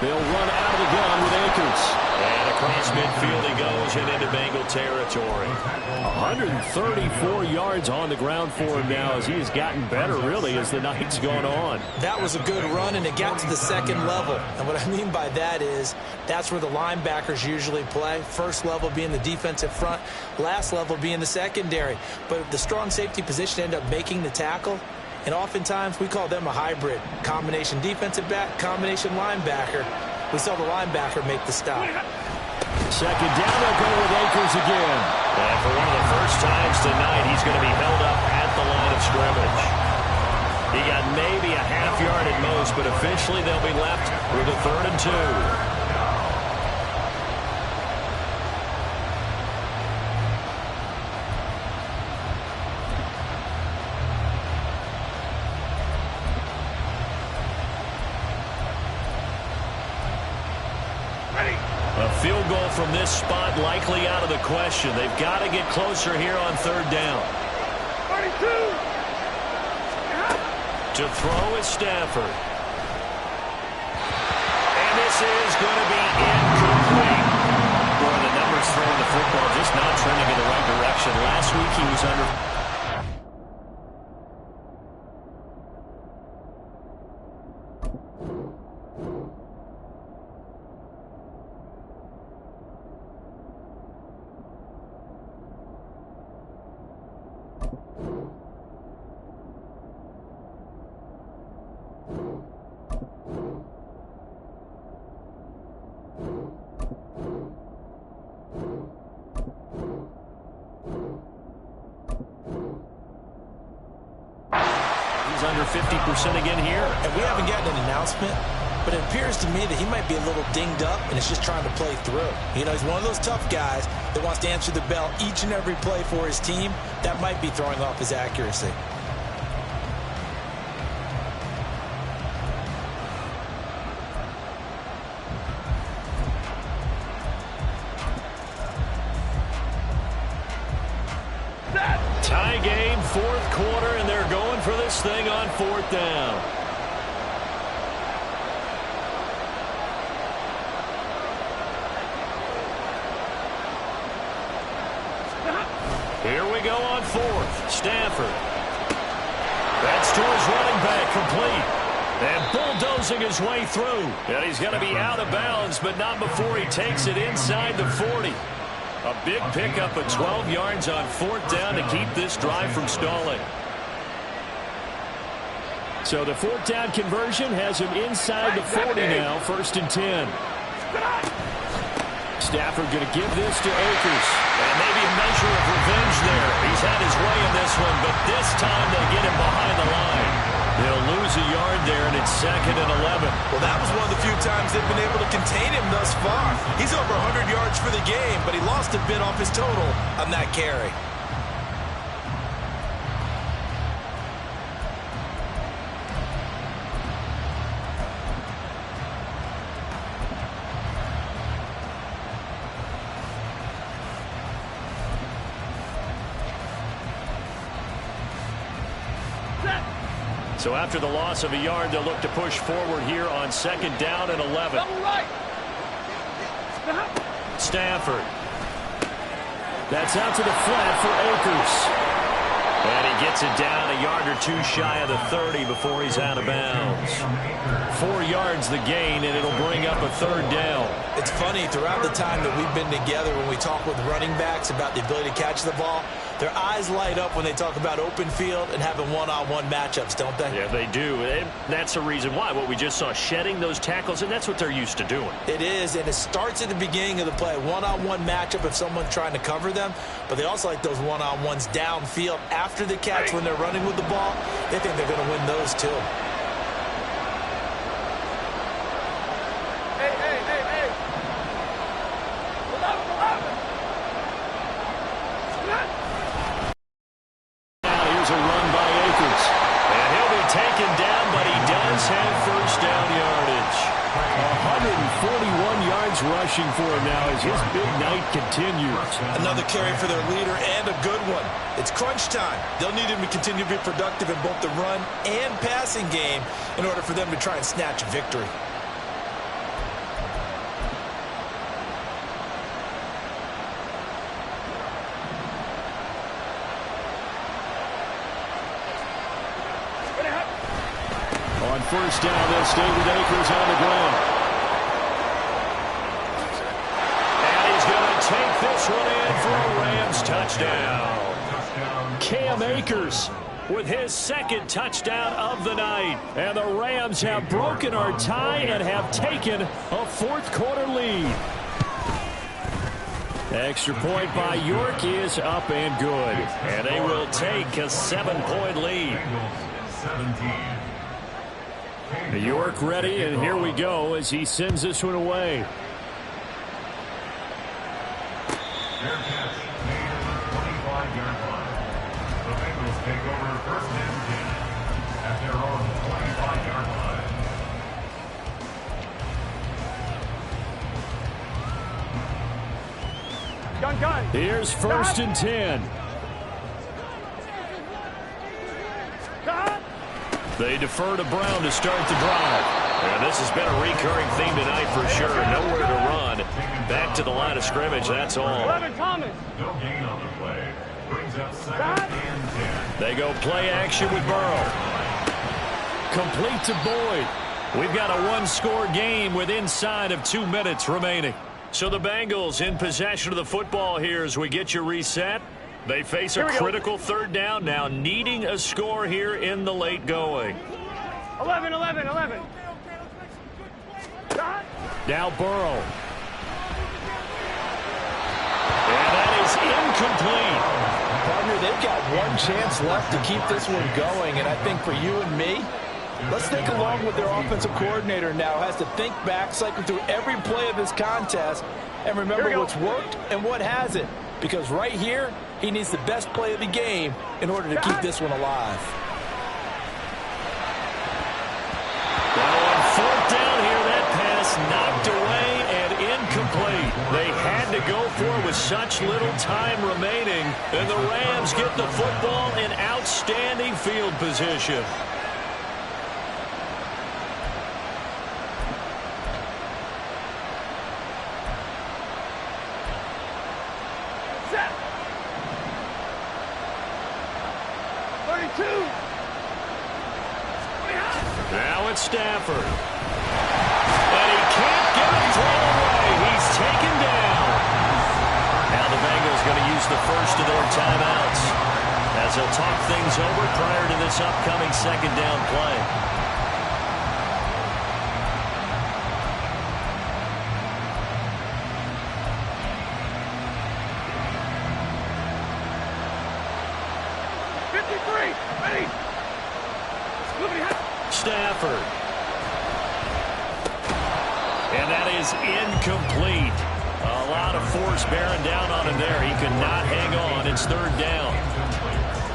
They'll run out of the gun with Akers. And across midfield he goes and into Bengal territory. 134 yards on the ground for him now as he has gotten better, really, as the night's gone on. That was a good run, and it got to the 2nd level. And what I mean by that is that's where the linebackers usually play. 1st level being the defensive front, last level being the secondary. But the strong safety position ended up making the tackle. And oftentimes we call them a hybrid. Combination defensive back, combination linebacker. We saw the linebacker make the stop. 2nd down, they'll go with Akers again. And for one of the first times tonight, he's going to be held up at the line of scrimmage. He got maybe a half yard at most, but officially they'll be left with a 3rd and 2. from this spot likely out of the question. They've got to get closer here on third down. 32. To throw is Stafford. And this is going to be incomplete. Boy, the numbers throwing the football just not trending in the right direction. Last week he was under... under 50% again here. And we haven't gotten an announcement, but it appears to me that he might be a little dinged up and is just trying to play through. You know, he's one of those tough guys that wants to answer the bell each and every play for his team. That might be throwing off his accuracy. Tie game, fourth quarter, and they're going for this thing on fourth down. Here we go on fourth. Stafford. That's to his running back, complete. And bulldozing his way through. And he's going to be out of bounds, but not before he takes it inside the 40. A big pickup of 12 yards on fourth down to keep this drive from stalling. So the fourth down conversion has him inside the 40 now, 1st and 10. Stafford going to give this to Akers. And maybe a measure of revenge there. He's had his way in this one, but this time they get him behind the line. They'll lose a yard there, and it's 2nd and 11. Well, that was one of the few times they've been able to contain him thus far. He's over 100 yards for the game, but he lost a bit off his total on that carry. So after the loss of a yard, they'll look to push forward here on 2nd down and 11. Right. Stafford. That's out to the flat for Akers. And he gets it down a yard or two shy of the 30 before he's out of bounds. 4 yards the gain, and it'll bring up a 3rd down. It's funny, throughout the time that we've been together, when we talk with running backs about the ability to catch the ball, their eyes light up when they talk about open field and having one-on-one matchups, don't they? Yeah, they do. And that's the reason why. What we just saw, shedding those tackles, and that's what they're used to doing. It is, and it starts at the beginning of the play. One-on-one matchup if someone's trying to cover them, but they also like those one-on-ones downfield after the catch when they're running with the ball. They think they're going to win those too. Rushing for him now as his big night continues. Another carry for their leader and a good one. It's crunch time. They'll need him to continue to be productive in both the run and passing game in order for them to try and snatch a victory. On 1st down, they'll stay with Akers on the ground. Take this one in for a Rams touchdown. Cam Akers with his 2nd touchdown of the night. And the Rams have broken our tie and have taken a 4th quarter lead. Extra point by York is up and good. And they will take a 7-point lead. York ready, and here we go as he sends this one away. Fair catch made at the 25-yard line. The Bengals take over 1st and 10 at their own 25-yard line. Gun. Here's 1st and 10. Stop. They defer to Brown to start the drive. And this has been a recurring theme tonight for sure. Nowhere to run. Back to the line of scrimmage, that's all. 11 Thomas. No gain on the play. Brings up 2nd and 10. They go play action with Burrow. Complete to Boyd. We've got a one-score game with inside of 2 minutes remaining. So the Bengals in possession of the football here as we get you reset. They face a critical 3rd down now, needing a score here in the late going. 11. Now Burrow. And that is incomplete. Partner, they've got one chance left to keep this one going, and I think for you and me, let's think along with their offensive coordinator now has to think back, cycle through every play of this contest, and remember what's worked and what hasn't. Because right here, he needs the best play of the game in order to keep this one alive. Now on 4th down here, that pass knocked away and incomplete. They had to go for it with such little time remaining, and the Rams get the football in outstanding field position. Now it's Stafford. And he can't get a throw away. He's taken down. Now the Bengals going to use the first of their timeouts as they'll talk things over prior to this upcoming 2nd down play. Stafford. And that is incomplete. A lot of force bearing down on him there. He could not hang on. It's 3rd down.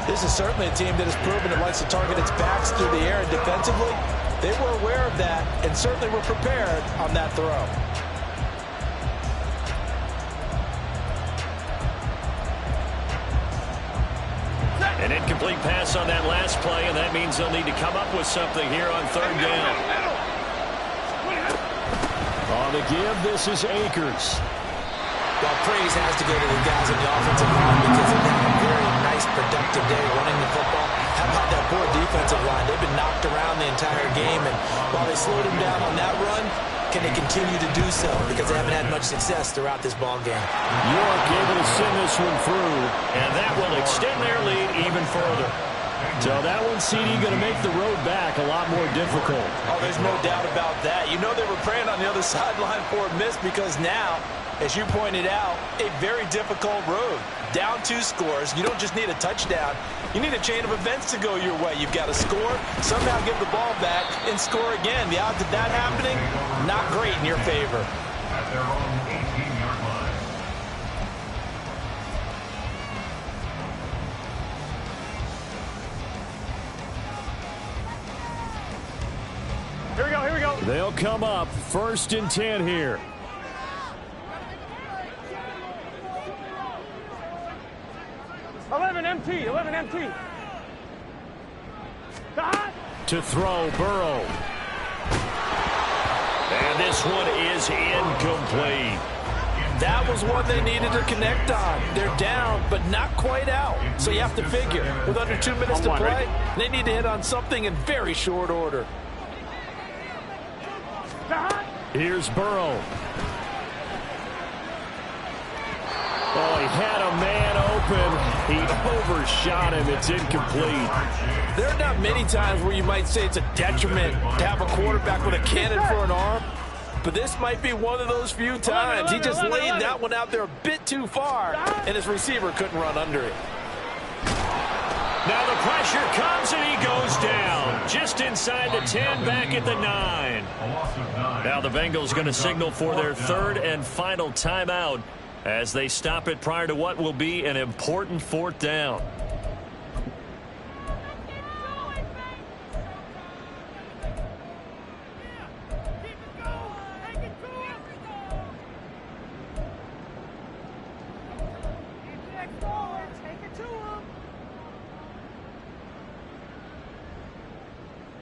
This is certainly a team that has proven it likes to target its backs through the air, and defensively, they were aware of that and certainly were prepared on that throw. An incomplete pass on that last play, and that means they'll need to come up with something here on 3rd down. On the give, this is Akers. Well, praise has to go to the guys on the offensive line because they've had a very nice, productive day running the football. How about that poor defensive line? They've been knocked around the entire game, and while they slowed them down on that run, can they continue to do so? Because they haven't had much success throughout this ball game. York able to send this one through. And that will extend their lead even further. So that one, CD, going to make the road back a lot more difficult. Oh, there's no doubt about that. You know they were praying on the other sideline for a miss because now, as you pointed out, a very difficult road. Down 2 scores. You don't just need a touchdown. You need a chain of events to go your way. You've got to score, somehow give the ball back, and score again. The odds of that happening, not great in your favor. At their own 18-yard line. Here we go. They'll come up 1st and 10 here. Eleven MT. Stop. To throw, Burrow. And this one is incomplete. That was one they needed to connect on. They're down, but not quite out. So you have to figure, with under 2 minutes to play, they need to hit on something in very short order. Here's Burrow. Oh, he had a man open. He overshot him. It's incomplete. There are not many times where you might say it's a detriment to have a quarterback with a cannon for an arm, but this might be one of those few times. He just laid that one out there a bit too far, and his receiver couldn't run under it. Now the pressure comes, and he goes down. Just inside the 10, back at the 9. Now the Bengals going to signal for their 3rd and final timeout as they stop it prior to what will be an important 4th down.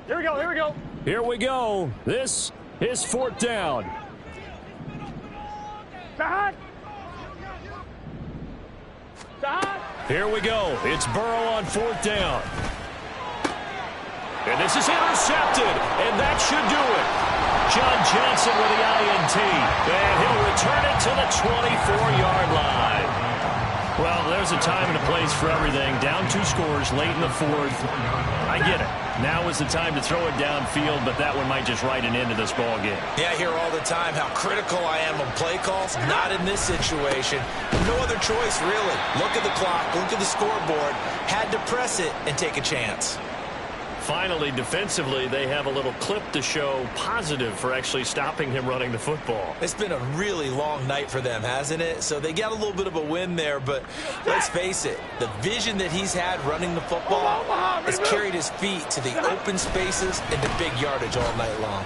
Here we go, here we go. Here we go. This is 4th down. Sahad. Sahad. Here we go. It's Burrow on 4th down. And this is intercepted, and that should do it. John Johnson with the INT, and he'll return it to the 24-yard line. Well, there's a time and a place for everything. Down 2 scores late in the 4th. I get it. Now is the time to throw it downfield, but that one might just write an end to this ball game. Yeah, I hear all the time how critical I am of play calls. Not in this situation. No other choice, really. Look at the clock. Look at the scoreboard. Had to press it and take a chance. Finally, defensively, they have a little clip to show positive for actually stopping him running the football. It's been a really long night for them, hasn't it? So they got a little bit of a win there, but let's face it, the vision that he's had running the football has carried his feet to the open spaces and to big yardage all night long.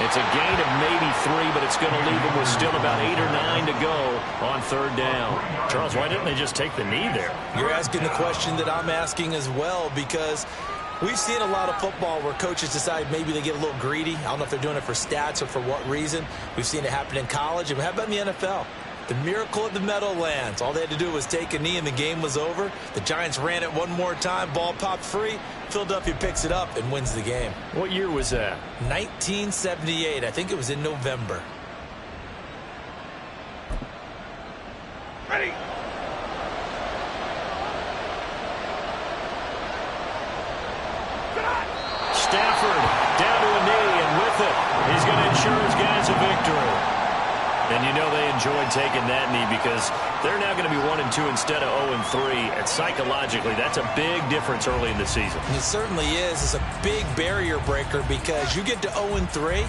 It's a gain of maybe 3, but it's going to leave him with still about 8 or 9 to go on 3rd down. Charles, why didn't they just take the knee there? You're asking the question that I'm asking as well, because we've seen a lot of football where coaches decide maybe they get a little greedy. I don't know if they're doing it for stats or for what reason. We've seen it happen in college. And how about in the NFL? The miracle of the Meadowlands. All they had to do was take a knee and the game was over. The Giants ran it one more time. Ball popped free. Philadelphia picks it up and wins the game. What year was that? 1978. I think it was in November. Ready. Stafford down to a knee, and with it, he's going to ensure his guys a victory. And you know they enjoyed taking that knee because they're now going to be 1-2 instead of 0-3. And psychologically, that's a big difference early in the season. It certainly is. It's a big barrier breaker because you get to 0-3,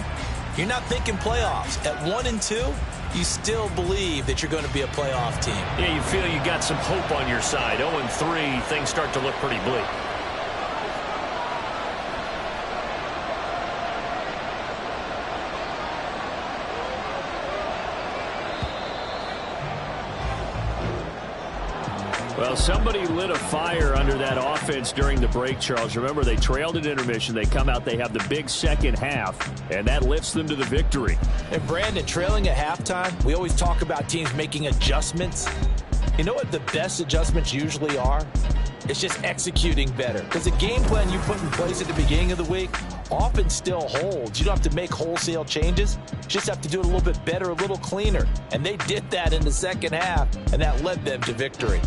you're not thinking playoffs. At 1-2, you still believe that you're going to be a playoff team. Yeah, you feel you got some hope on your side. 0-3, things start to look pretty bleak. Well, somebody lit a fire under that offense during the break, Charles. Remember, they trailed at intermission. They come out, they have the big second half, and that lifts them to the victory. And, Brandon, trailing at halftime, we always talk about teams making adjustments. You know what the best adjustments usually are? It's just executing better. Because the game plan you put in place at the beginning of the week often still holds. You don't have to make wholesale changes. You just have to do it a little bit better, a little cleaner. And they did that in the second half, and that led them to victory.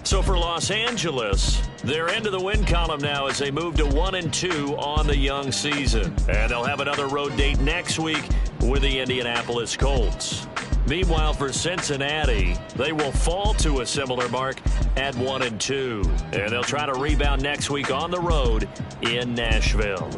So for Los Angeles, they're into the win column now as they move to 1-2 on the young season. And they'll have another road date next week with the Indianapolis Colts. Meanwhile, for Cincinnati, they will fall to a similar mark at 1-2. And they'll try to rebound next week on the road in Nashville.